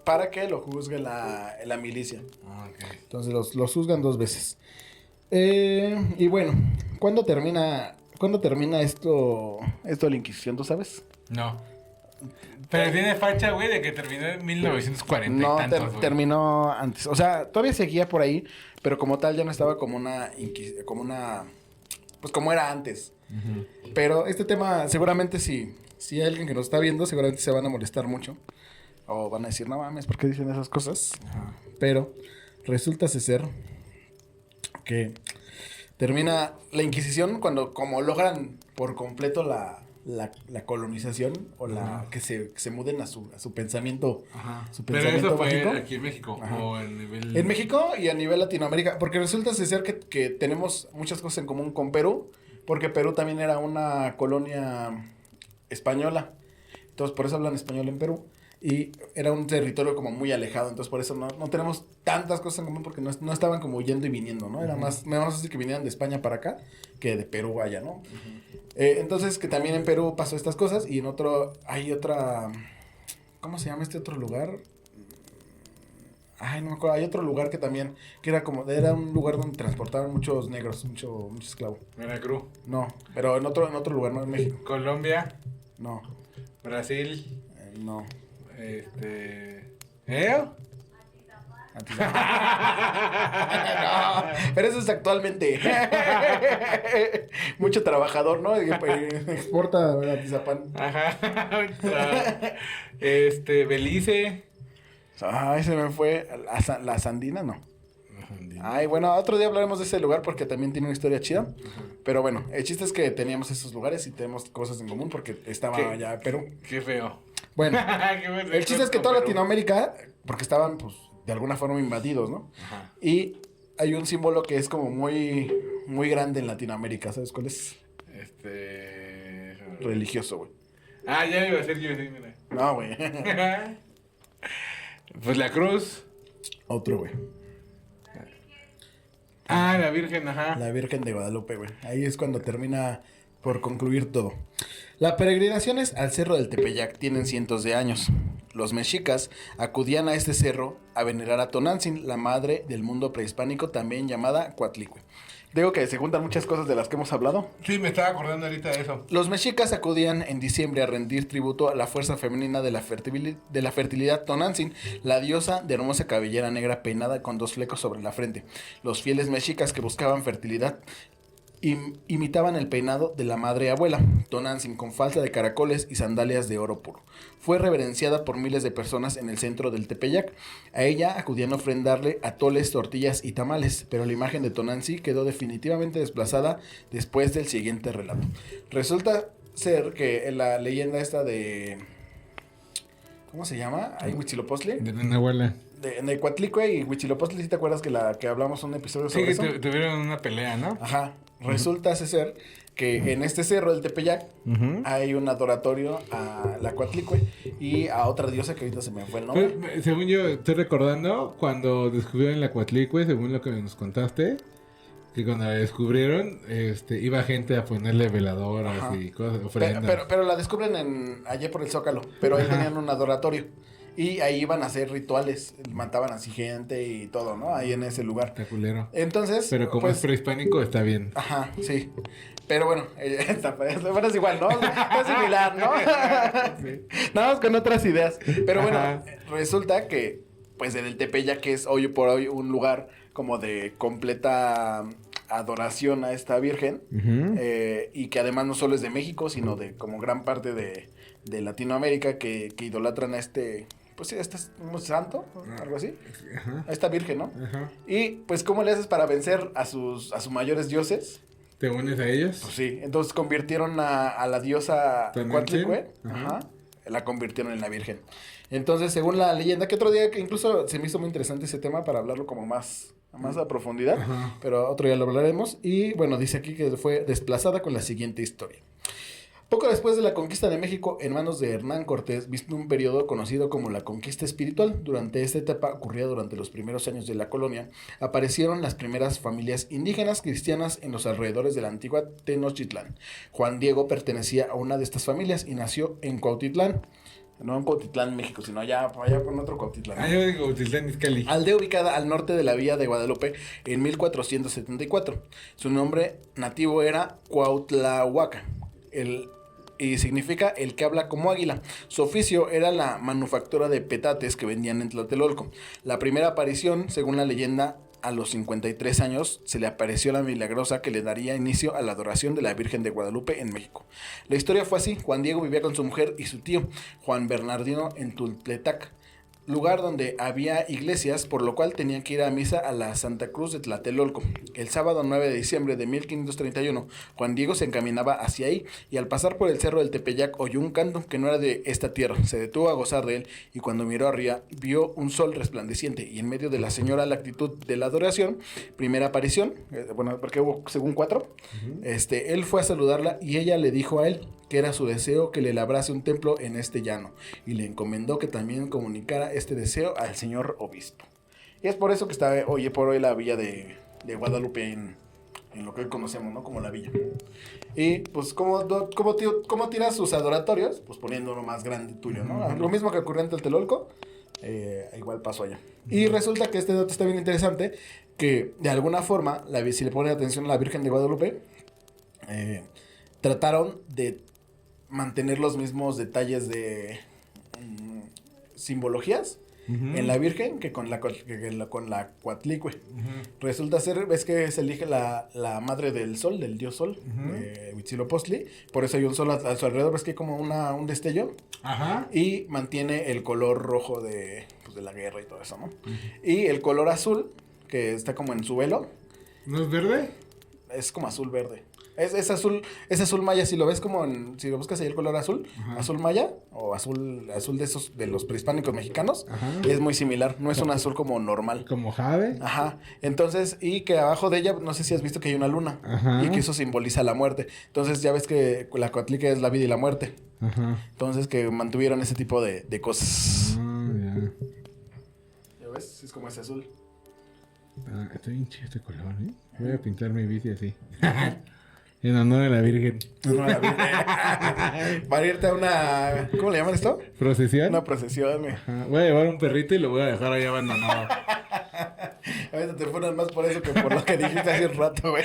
para que lo juzgue la milicia. Okay. Entonces los juzgan 2 veces. Y bueno, ¿cuándo termina esto de la Inquisición, tú sabes? No. Pero tiene facha, güey, de que terminó en 1940 no, y tantos, terminó antes. O sea, todavía seguía por ahí, pero como tal ya no estaba como pues como era antes. Uh-huh. Pero este tema, seguramente si hay alguien que nos está viendo, seguramente se van a molestar mucho. O van a decir, no mames, ¿por qué dicen esas cosas? Uh-huh. Pero resulta ser que termina la Inquisición cuando como logran por completo la colonización o que se muden a su pensamiento. Ajá. Su pensamiento. Pero eso fue mágico. Aquí en México. Ajá. O en nivel... En México y a nivel Latinoamérica. Porque resulta ser que tenemos muchas cosas en común con Perú. Porque Perú también era una colonia española. Entonces por eso hablan español en Perú. Y era un territorio como muy alejado. Entonces por eso no tenemos tantas cosas en común. Porque no estaban como yendo y viniendo, ¿no? Era más fácil que vinieran de España para acá que de Perú allá, ¿no? Uh-huh. Entonces que también en Perú pasó estas cosas. Y en hay otra... ¿Cómo se llama este otro lugar? Ay, no me acuerdo. Hay otro lugar que también... Que era un lugar donde transportaban muchos negros. Mucho esclavo. Veracruz. No, pero en otro lugar, no en México. Colombia. No. Brasil. No. Antizapán. No, pero eso es actualmente. Mucho trabajador, ¿no? Exporta Antizapán. Ajá. Belice. Ay, se me fue. La Sandina, no. Ay, bueno, otro día hablaremos de ese lugar porque también tiene una historia chida. Uh-huh. Pero bueno, el chiste es que teníamos esos lugares y tenemos cosas en común porque estaba allá Perú. Qué feo. Bueno, el chiste es que toda Latinoamérica, porque estaban, pues, de alguna forma invadidos, ¿no? Ajá. Y hay un símbolo que es como muy, muy grande en Latinoamérica, ¿sabes cuál es? Religioso, güey. Ya iba a ser yo, sí, mira. No, güey. Pues la cruz. Otro, güey. Ah, la Virgen, ajá. La Virgen de Guadalupe, güey. Ahí es cuando termina por concluir todo. Las peregrinaciones al Cerro del Tepeyac tienen cientos de años. Los mexicas acudían a este cerro a venerar a Tonantzin, la madre del mundo prehispánico, también llamada Coatlicue. Digo que se juntan muchas cosas de las que hemos hablado. Sí, me estaba acordando ahorita de eso. Los mexicas acudían en diciembre a rendir tributo a la fuerza femenina de la fertilidad Tonantzin, la diosa de hermosa cabellera negra peinada con 2 flecos sobre la frente. Los fieles mexicas que buscaban fertilidad imitaban el peinado de la madre abuela, Tonantzin, con falda de caracoles y sandalias de oro puro. Fue reverenciada por miles de personas en el centro del Tepeyac. A ella acudían a ofrendarle atoles, tortillas y tamales, pero la imagen de Tonantzin quedó definitivamente desplazada después del siguiente relato. Resulta ser que en la leyenda esta de... ¿cómo se llama? ¿Hay Huitzilopochtli? De mi abuela. De Coatlicue y Huitzilopochtli, ¿sí te acuerdas que hablamos un episodio sobre eso? Sí, tuvieron una pelea, ¿no? Ajá. Resulta ser que en este cerro del Tepeyac hay un adoratorio a la Coatlicue y a otra diosa que ahorita se me fue el nombre. Pues, según yo estoy recordando, cuando descubrieron la Coatlicue, según lo que nos contaste, que cuando la descubrieron, iba gente a ponerle veladoras Ajá. y cosas, ofrendas. Pero la descubren allá por el Zócalo, pero ahí tenían un adoratorio. Y ahí iban a hacer rituales, mataban así gente y todo, ¿no? Ahí en ese lugar. Está culero. Entonces, Pero como pues, es prehispánico, está bien. ajá, sí. Pero bueno, bueno, es igual, ¿no? Es similar, ¿no? Sí. Nada más con otras ideas. Pero bueno, Ajá. resulta que, pues en el Tepeyac, que es hoy por hoy un lugar como de completa adoración a esta Virgen, y que además no solo es de México, sino de como gran parte de Latinoamérica que idolatran a pues sí, es un santo, algo así. Ajá. A esta Virgen, ¿no? Ajá. Y pues, ¿cómo le haces para vencer a sus mayores dioses? ¿Te unes a ellos? Pues sí, entonces convirtieron a la diosa Tonantzin. Coatlicue, Ajá. la convirtieron en la Virgen. Entonces, según la leyenda, que otro día que incluso se me hizo muy interesante ese tema para hablarlo como más a profundidad, Ajá. pero otro día lo hablaremos. Y bueno, dice aquí que fue desplazada con la siguiente historia. Poco después de la conquista de México en manos de Hernán Cortés, vino un periodo conocido como la conquista espiritual. Durante esta etapa, ocurrida durante los primeros años de la colonia, aparecieron las primeras familias indígenas cristianas en los alrededores de la antigua Tenochtitlán. Juan Diego pertenecía a una de estas familias y nació en Cuautitlán. No en Cuautitlán, México, sino allá con otro Cuautitlán. Ah, yo digo Titlán Izcalli. Aldea ubicada al norte de la Villa de Guadalupe en 1474. Su nombre nativo era Cuautlahuaca. Y significa el que habla como águila. Su oficio era la manufactura de petates que vendían en Tlatelolco. La primera aparición, según la leyenda, a los 53 años, se le apareció la milagrosa que le daría inicio a la adoración de la Virgen de Guadalupe en México. La historia fue así: Juan Diego vivía con su mujer y su tío, Juan Bernardino, en Tultepec, lugar donde había iglesias, por lo cual tenían que ir a misa a la Santa Cruz de Tlatelolco. El sábado 9 de diciembre de 1531, Juan Diego se encaminaba hacia ahí, y al pasar por el cerro del Tepeyac oyó un canto que no era de esta tierra. Se detuvo a gozar de él, y cuando miró arriba, vio un sol resplandeciente, y en medio de la señora la actitud de la adoración, primera aparición, bueno, porque hubo según 4, él fue a saludarla, y ella le dijo a él que era su deseo que le labrase un templo en este llano, y le encomendó que también comunicara este deseo al señor obispo. Y es por eso que está hoy por hoy la villa de Guadalupe en lo que hoy conocemos, ¿no? Como la villa. Y pues, ¿cómo tiras sus adoratorios? Pues poniendo uno más grande tuyo, ¿no? Lo mismo que ocurrió en Tlatelolco, igual pasó allá. Y resulta que este dato está bien interesante, que de alguna forma, si le ponen atención a la Virgen de Guadalupe, trataron de mantener los mismos detalles de simbologías en la Virgen que con la Coatlicue. Resulta ser, ves que se elige la madre del sol, del dios sol, Huitzilopochtli, por eso hay un sol a su alrededor, ves que hay como un destello. Ajá. Y mantiene el color rojo de la guerra y todo eso, ¿no? Y el color azul, que está como en su velo, ¿No es verde? es como azul verde. Es azul maya, si lo ves si lo buscas ahí el color azul, azul maya, o azul de esos, de los prehispánicos mexicanos, es muy similar, no es un azul como normal. Como jade. Ajá, entonces, y que abajo de ella, no sé si has visto que hay una luna, Ajá. y que eso simboliza la muerte. Entonces ya ves que la Coatlicue es la vida y la muerte. Ajá. Entonces que mantuvieron ese tipo de cosas. Ah, ya. ¿Ya ves? Es como ese azul. Está bien chido este color, ¿eh? Voy a pintar mi bici así. En honor a la Virgen. Para irte a una... ¿Cómo le llaman esto? ¿Procesión? Una procesión, güey. Ajá. Voy a llevar un perrito y lo voy a dejar ahí abandonado. A veces te fueron más por eso que por lo que dijiste hace un rato, güey.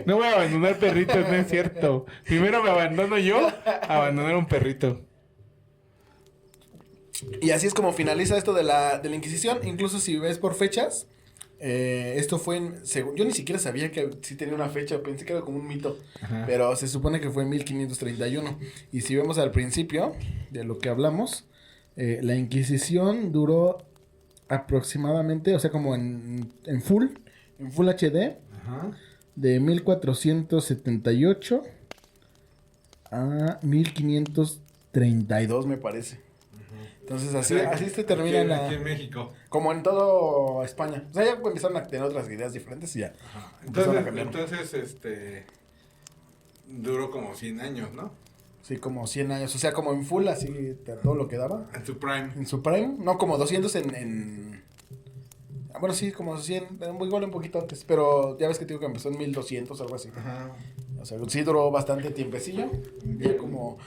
No voy a abandonar perritos, no es cierto. Primero me abandono yo a abandonar un perrito. Y así es como finaliza esto de la Inquisición. Incluso si ves por fechas, esto fue en... yo ni siquiera sabía que sí tenía una fecha, pensé que era como un mito. Ajá. Pero se supone que fue en 1531. Y si vemos al principio de lo que hablamos, la Inquisición duró aproximadamente, o sea, como en full HD, Ajá. de 1478 a 1532, me parece. Entonces así se termina aquí en México. como en todo España. O sea, ya empezaron a tener otras ideas diferentes y ya. Ajá. Empezaron a cambiar. Entonces, duró como 100 años, ¿no? Sí, como 100 años. O sea, como en full, así todo lo que daba. En su prime. En su prime, no, como 200 bueno, sí, como 100, igual un poquito antes. Pero ya ves que te digo que empezó en 1200, algo así. Ajá. O sea, sí duró bastante tiempecillo. Ya como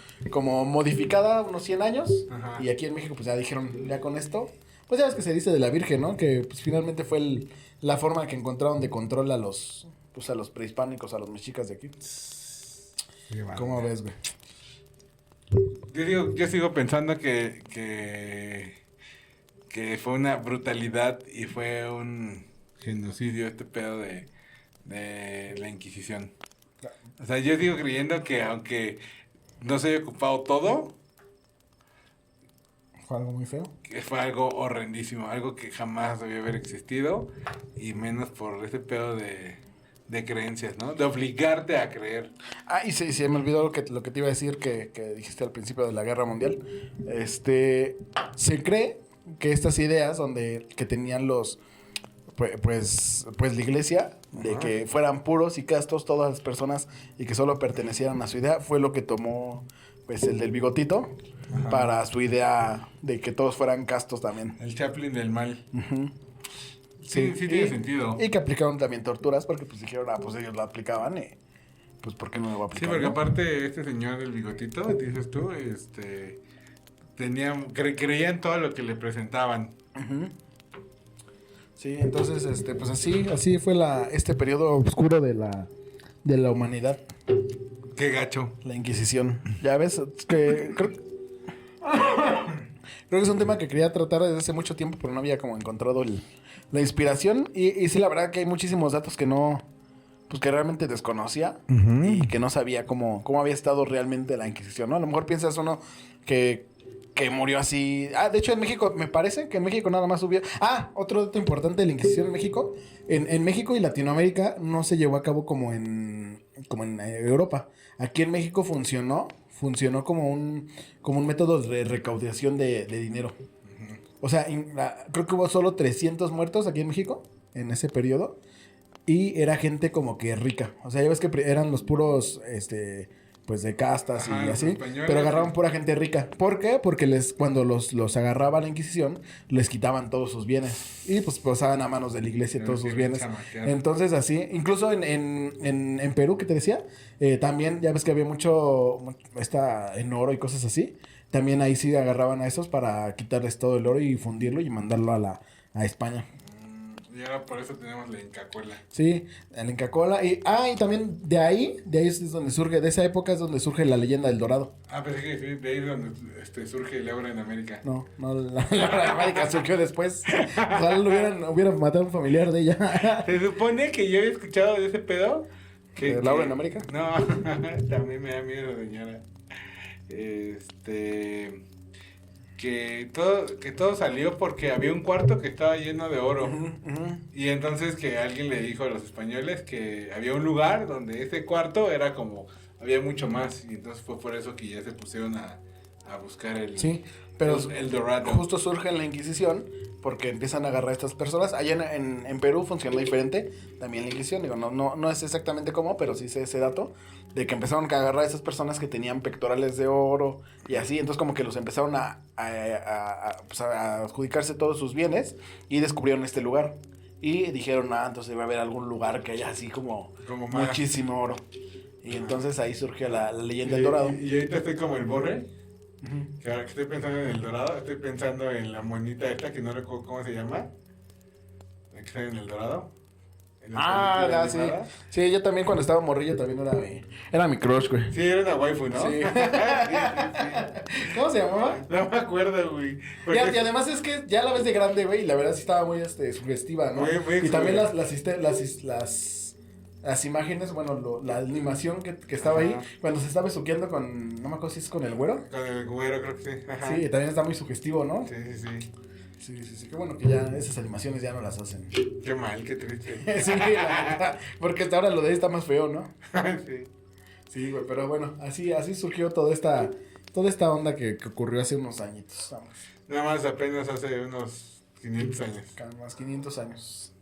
modificada, unos 100 años. Ajá. Y aquí en México, pues ya dijeron, ya con esto. Pues ya ves que se dice de la Virgen, ¿no? Que pues finalmente fue la forma que encontraron de control a los prehispánicos, a los mexicas de aquí. ¿Cómo ves, güey? Yo sigo pensando que fue una brutalidad y fue un genocidio este pedo de la Inquisición. O sea, yo sigo creyendo que aunque no se haya ocupado todo, Fue algo muy feo. que fue algo horrendísimo, algo que jamás debió haber existido y menos por ese pedo de creencias, ¿no? De obligarte a creer. Ah, y se me olvidó lo que te iba a decir que dijiste al principio de la Guerra Mundial. Se cree que estas ideas que tenían pues la iglesia, de que fueran puros y castos todas las personas y que solo pertenecieran a su idea, fue lo que tomó pues el del bigotito. Ajá. Para su idea de que todos fueran castos también. El Chaplin del mal. Uh-huh. Sí, tiene sentido. Y que aplicaron también torturas porque pues dijeron, pues ellos lo aplicaban y pues ¿por qué no lo va a aplicar? Sí, porque ¿no? aparte este señor del bigotito, dices tú, creían todo lo que le presentaban. Uh-huh. Sí, entonces pues así fue este periodo oscuro de la humanidad. Qué gacho. La Inquisición. Ya ves que creo que es un tema que quería tratar desde hace mucho tiempo, pero no había como encontrado la inspiración. Y sí, la verdad que hay muchísimos datos que que realmente desconocía. Uh-huh. Y que no sabía cómo había estado realmente la Inquisición, ¿no? A lo mejor piensas uno que murió así. De hecho en México, me parece que en México nada más hubo... otro dato importante de la Inquisición en México. En México y Latinoamérica no se llevó a cabo como en Europa. Aquí en México funcionó como un método de recaudación de dinero. Uh-huh. O sea, creo que hubo solo 300 muertos aquí en México en ese periodo. Y era gente como que rica. O sea, ya ves que eran los puros, pues de castas y así. Pero agarraban pura gente rica. ¿Por qué? Porque cuando los agarraba la Inquisición, les quitaban todos sus bienes. Y pues pasaban a manos de la iglesia todos sus bienes. Entonces así, incluso en Perú, que te decía, también ya ves que había mucho en oro y cosas así. También ahí sí agarraban a esos para quitarles todo el oro y fundirlo y mandarlo a España. Y ahora por eso tenemos la Inca Kola. Sí, la Inca Kola. Y también de ahí es donde surge, de esa época es donde surge la leyenda del Dorado. Pensé que sí, de ahí es donde surge el Laura en América. No, la Laura en América surgió después. Ojalá hubieran matado a un familiar de ella. Se supone que yo había escuchado de ese pedo. ¿De Laura en América? No, también me da miedo, señora. Que todo salió porque había un cuarto que estaba lleno de oro. Uh-huh, uh-huh. Y entonces que alguien le dijo a los españoles que había un lugar donde ese cuarto era como, había mucho más. Y entonces fue por eso que ya se pusieron a a buscar el... Sí, pero el Dorado. justo surge en la Inquisición porque empiezan a agarrar a estas personas. Allá en Perú funcionó diferente también la Inquisición. Digo, no es exactamente cómo, pero sí sé ese dato de que empezaron a agarrar a esas personas que tenían pectorales de oro y así. Entonces como que los empezaron pues, a adjudicarse todos sus bienes y descubrieron este lugar. Y dijeron, entonces va a haber algún lugar que haya así como más. muchísimo oro. Y entonces ahí surgió la leyenda del Dorado. Y ahorita estoy como el Borre. Que ahora que estoy pensando en el Dorado, estoy pensando en la monita esta que no recuerdo cómo se llama. La que está en el Dorado. En la película Sí. animada. Sí, yo también cuando estaba morrillo también era mi crush, güey. Sí, era una waifu, ¿no? Sí. Sí. ¿Cómo se llamaba? No me acuerdo, güey. Y además es que ya la ves de grande, güey, y la verdad sí estaba muy sugestiva, ¿no? Muy Y también exuberante. las imágenes, bueno, la animación que estaba ahí, cuando se está besuqueando con, no me acuerdo si es con el güero. Con el güero, creo que sí. Ajá. Sí, también está muy sugestivo, ¿no? Sí. Sí, qué bueno que ya esas animaciones ya no las hacen. Qué mal, qué triste. Sí, la verdad, porque hasta ahora lo de ahí está más feo, ¿no? Sí. Sí, güey, pero bueno, así surgió toda esta onda que ocurrió hace unos añitos, vamos. Nada más apenas hace unos 500 años. Más 500 años.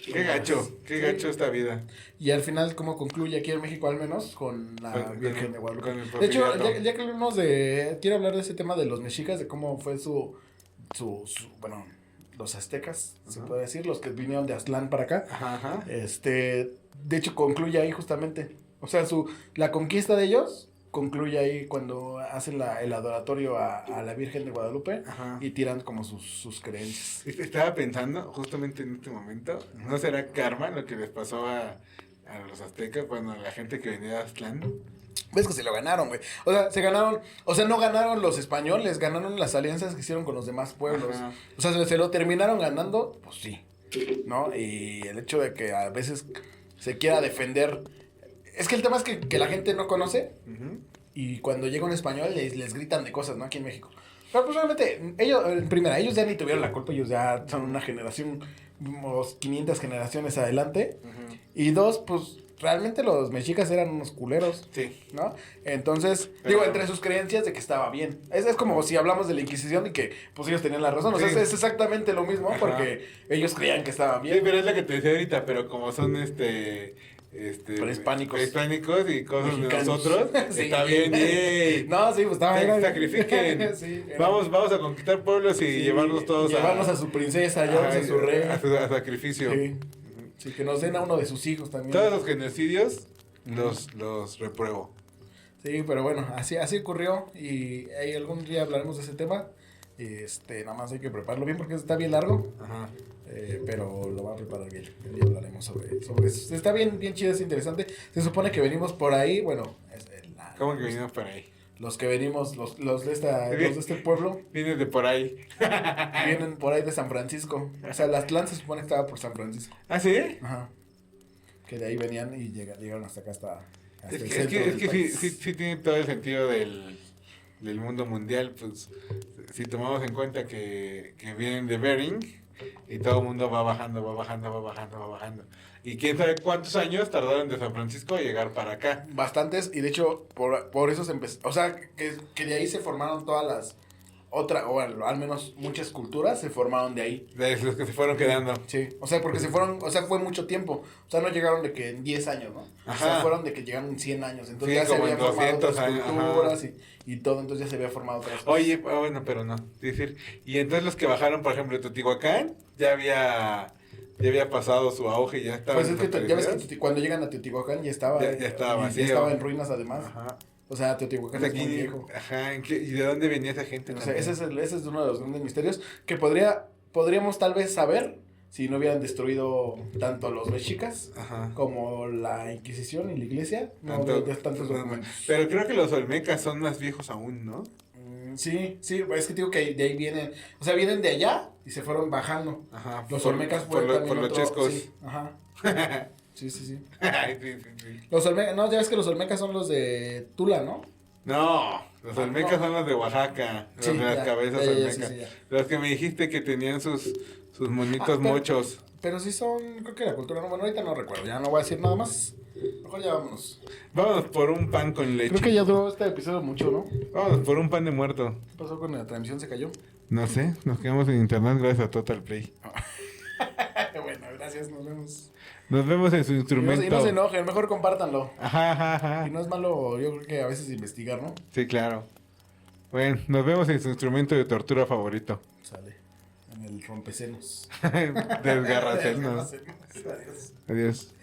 Qué gacho esta vida. Y al final, ¿cómo concluye aquí en México al menos? Con la Con Virgen de Guadalupe. con el De hecho, porfiriato. ya que hablamos quiero hablar de ese tema de los mexicas, de cómo fue bueno, los aztecas, se puede decir, los que vinieron de Aztlán para acá. Ajá. De hecho, concluye ahí justamente. O sea, la conquista de ellos concluye ahí cuando hacen el adoratorio a la Virgen de Guadalupe. Ajá. Y tiran como sus creencias. Estaba pensando justamente en este momento, ¿no será karma lo que les pasó a los aztecas, bueno, a la gente que venía de Aztlán? Ves que se lo ganaron, güey. O sea, no ganaron los españoles, ganaron las alianzas que hicieron con los demás pueblos. Ajá. O sea, se lo terminaron ganando, pues sí, ¿no? Y el hecho de que a veces se quiera defender. Es que el tema es que la gente no conoce Ujú. y cuando llega un español les gritan de cosas, ¿no? Aquí en México. Pero pues realmente, ellos ya ni tuvieron la culpa, ellos ya son una generación, unos 500 generaciones adelante. Ujú. Y dos, pues realmente los mexicas eran unos culeros. Sí. ¿No? Entonces, Pero- entre sus creencias de que estaba bien. Es como si hablamos de la Inquisición y que pues ellos tenían la razón. O sea, Sí. es exactamente lo mismo porque ellos creían que estaba Sí, bien. pero es lo que te decía ahorita, pero como son Prehispánicos. y cosas Mexicanos. de nosotros, Sí. está bien, ¡yay! No, sí, pues estaba bien. Sacrifiquen. Sí, era- Vamos a conquistar pueblos y sí, llevarnos todos llevarnos a su princesa, llevarnos a su rey. a sacrificio. Sí. Sí, que nos den a uno de sus hijos también. Todos los genocidios los repruebo. Sí, pero bueno, así ocurrió y ahí algún día hablaremos de ese tema. Nada más hay que prepararlo bien porque está bien largo. Ajá. Pero lo va a preparar bien. Un día hablaremos sobre eso. Está bien chido, es interesante. Se supone que venimos por ahí, bueno, ¿Cómo que venimos por ahí? los que venimos, los de este pueblo, Vienes de por ahí. vienen por ahí de San Francisco. O sea, el Aztlán se supone que estaba por San Francisco. ¿Ah, sí? Ajá. Que de ahí venían y llegaron hasta acá, hasta Es el que centro del sí, país. sí tiene todo el sentido del mundo mundial, pues si tomamos en cuenta que vienen de Bering y todo el mundo va bajando. Y quién sabe cuántos años tardaron de San Francisco a llegar para acá. Bastantes, y de hecho, por eso se empezó. O sea, que de ahí se formaron todas las. O al menos muchas culturas se formaron de ahí. De los que se fueron quedando. Sí, o sea, porque se fueron, o sea, fue mucho tiempo. O sea, no llegaron de que en 10 años, ¿no? O sea, Ajá. fueron de que llegaron en 100 años. Entonces Sí, ya se como habían en formado 200 otras años, culturas y todo, entonces ya se había formado otras cosas. Oye, bueno, pero no. Es decir, y entonces los que bajaron, por ejemplo, de Teotihuacán, ya había pasado su auge y ya estaba. Pues es que ya ves que cuando llegan a Teotihuacán ya estaba. Ya estaba y vacío. ya estaba en ruinas además. Ajá. O sea, Teotihuacán Pues es muy aquí, viejo. ajá, ¿y de dónde venía esa gente? O sea, también? ese es uno de los grandes misterios que podríamos tal vez saber si no hubieran destruido tanto los mexicas Ajá. como la Inquisición y la Iglesia. No Tanto- habría tantos documentos. Pero creo que los olmecas son más viejos aún, ¿no? Sí, es que digo que de ahí vienen, o sea, vienen de allá y se fueron bajando. Ajá. Los olmecas por, fueron lo- también por los otro- chescos. Sí, ajá. Sí. Ay, sí. Los olmecas, no, ya ves que los olmecas son los de Tula, ¿no? No, los olmecas no. son los de Oaxaca, los Sí, de las ya, cabezas ya, olmecas. sí, ya. Los que me dijiste que tenían sus monitos pero- mochos. Pero sí son, creo que la cultura, no, bueno, ahorita no recuerdo, ya no voy a decir nada más. Mejor mejor ya vámonos. Vámonos por un pan con leche. Creo que ya duró este episodio mucho, ¿no? Vámonos por un pan de muerto. ¿Qué pasó con la transmisión? ¿Se cayó? No sé, nos quedamos en internet gracias a Total Play. Bueno, gracias, nos vemos. Nos vemos en su instrumento. Y no se enojen, mejor compártanlo. Ajá, ajá, ajá. Y no es malo, yo creo que a veces investigar, ¿no? Sí, claro. Bueno, nos vemos en su instrumento de tortura favorito. Sale. En el rompecenos. Desgarracenos. Adiós. Adiós.